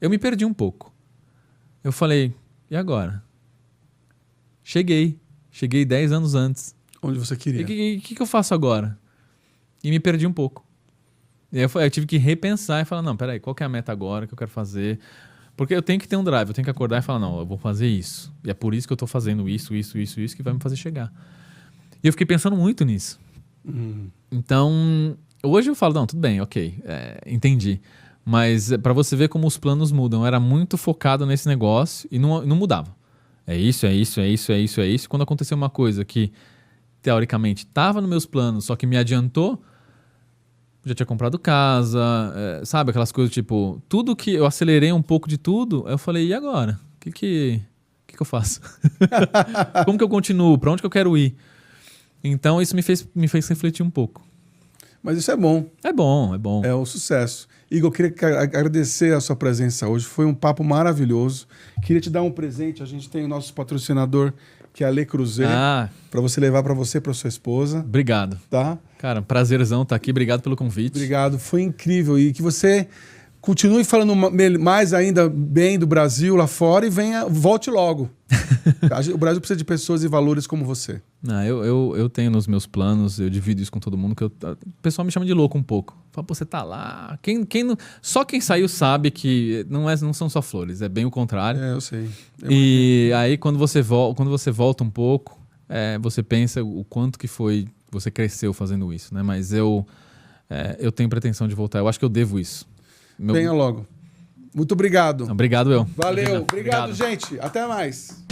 eu me perdi um pouco. Eu falei, e agora? Cheguei 10 anos antes. Onde você queria. E o que eu faço agora? E me perdi um pouco. E aí eu tive que repensar e falar, não, peraí, qual que é a meta agora que eu quero fazer? Porque eu tenho que ter um drive, eu tenho que acordar e falar, não, eu vou fazer isso. E é por isso que eu tô fazendo isso que vai me fazer chegar. E eu fiquei pensando muito nisso. Então, hoje eu falo, não, tudo bem, ok, entendi. Mas para você ver como os planos mudam, eu era muito focado nesse negócio e não mudava. É isso. Quando aconteceu uma coisa que, teoricamente, estava nos meus planos, só que me adiantou, já tinha comprado casa, sabe? Aquelas coisas tipo... Tudo que eu acelerei um pouco de tudo, eu falei, e agora? O que eu faço? Como que eu continuo? Para onde que eu quero ir? Então, isso me fez refletir um pouco. Mas isso é bom. É bom. É um sucesso. Igor, eu queria agradecer a sua presença hoje. Foi um papo maravilhoso. Queria te dar um presente. A gente tem o nosso patrocinador, que é a Le Creuset, para você levar para você e para sua esposa. Obrigado. Tá? Cara, prazerzão estar aqui. Obrigado pelo convite. Obrigado. Foi incrível. E que você continue falando mais ainda bem do Brasil lá fora e volte logo. O Brasil precisa de pessoas e valores como você. Eu tenho nos meus planos, eu divido isso com todo mundo, que o pessoal me chama de louco um pouco. Fala, pô, você tá lá. Só quem saiu sabe que não são só flores, é bem o contrário. Eu sei. E aí, quando você volta um pouco, você pensa o quanto que foi, você cresceu fazendo isso, né? Mas eu tenho pretensão de voltar. Eu acho que eu devo isso. Venha logo. Muito obrigado. Obrigado, eu. Valeu. Imagina. Obrigado, gente. Até mais.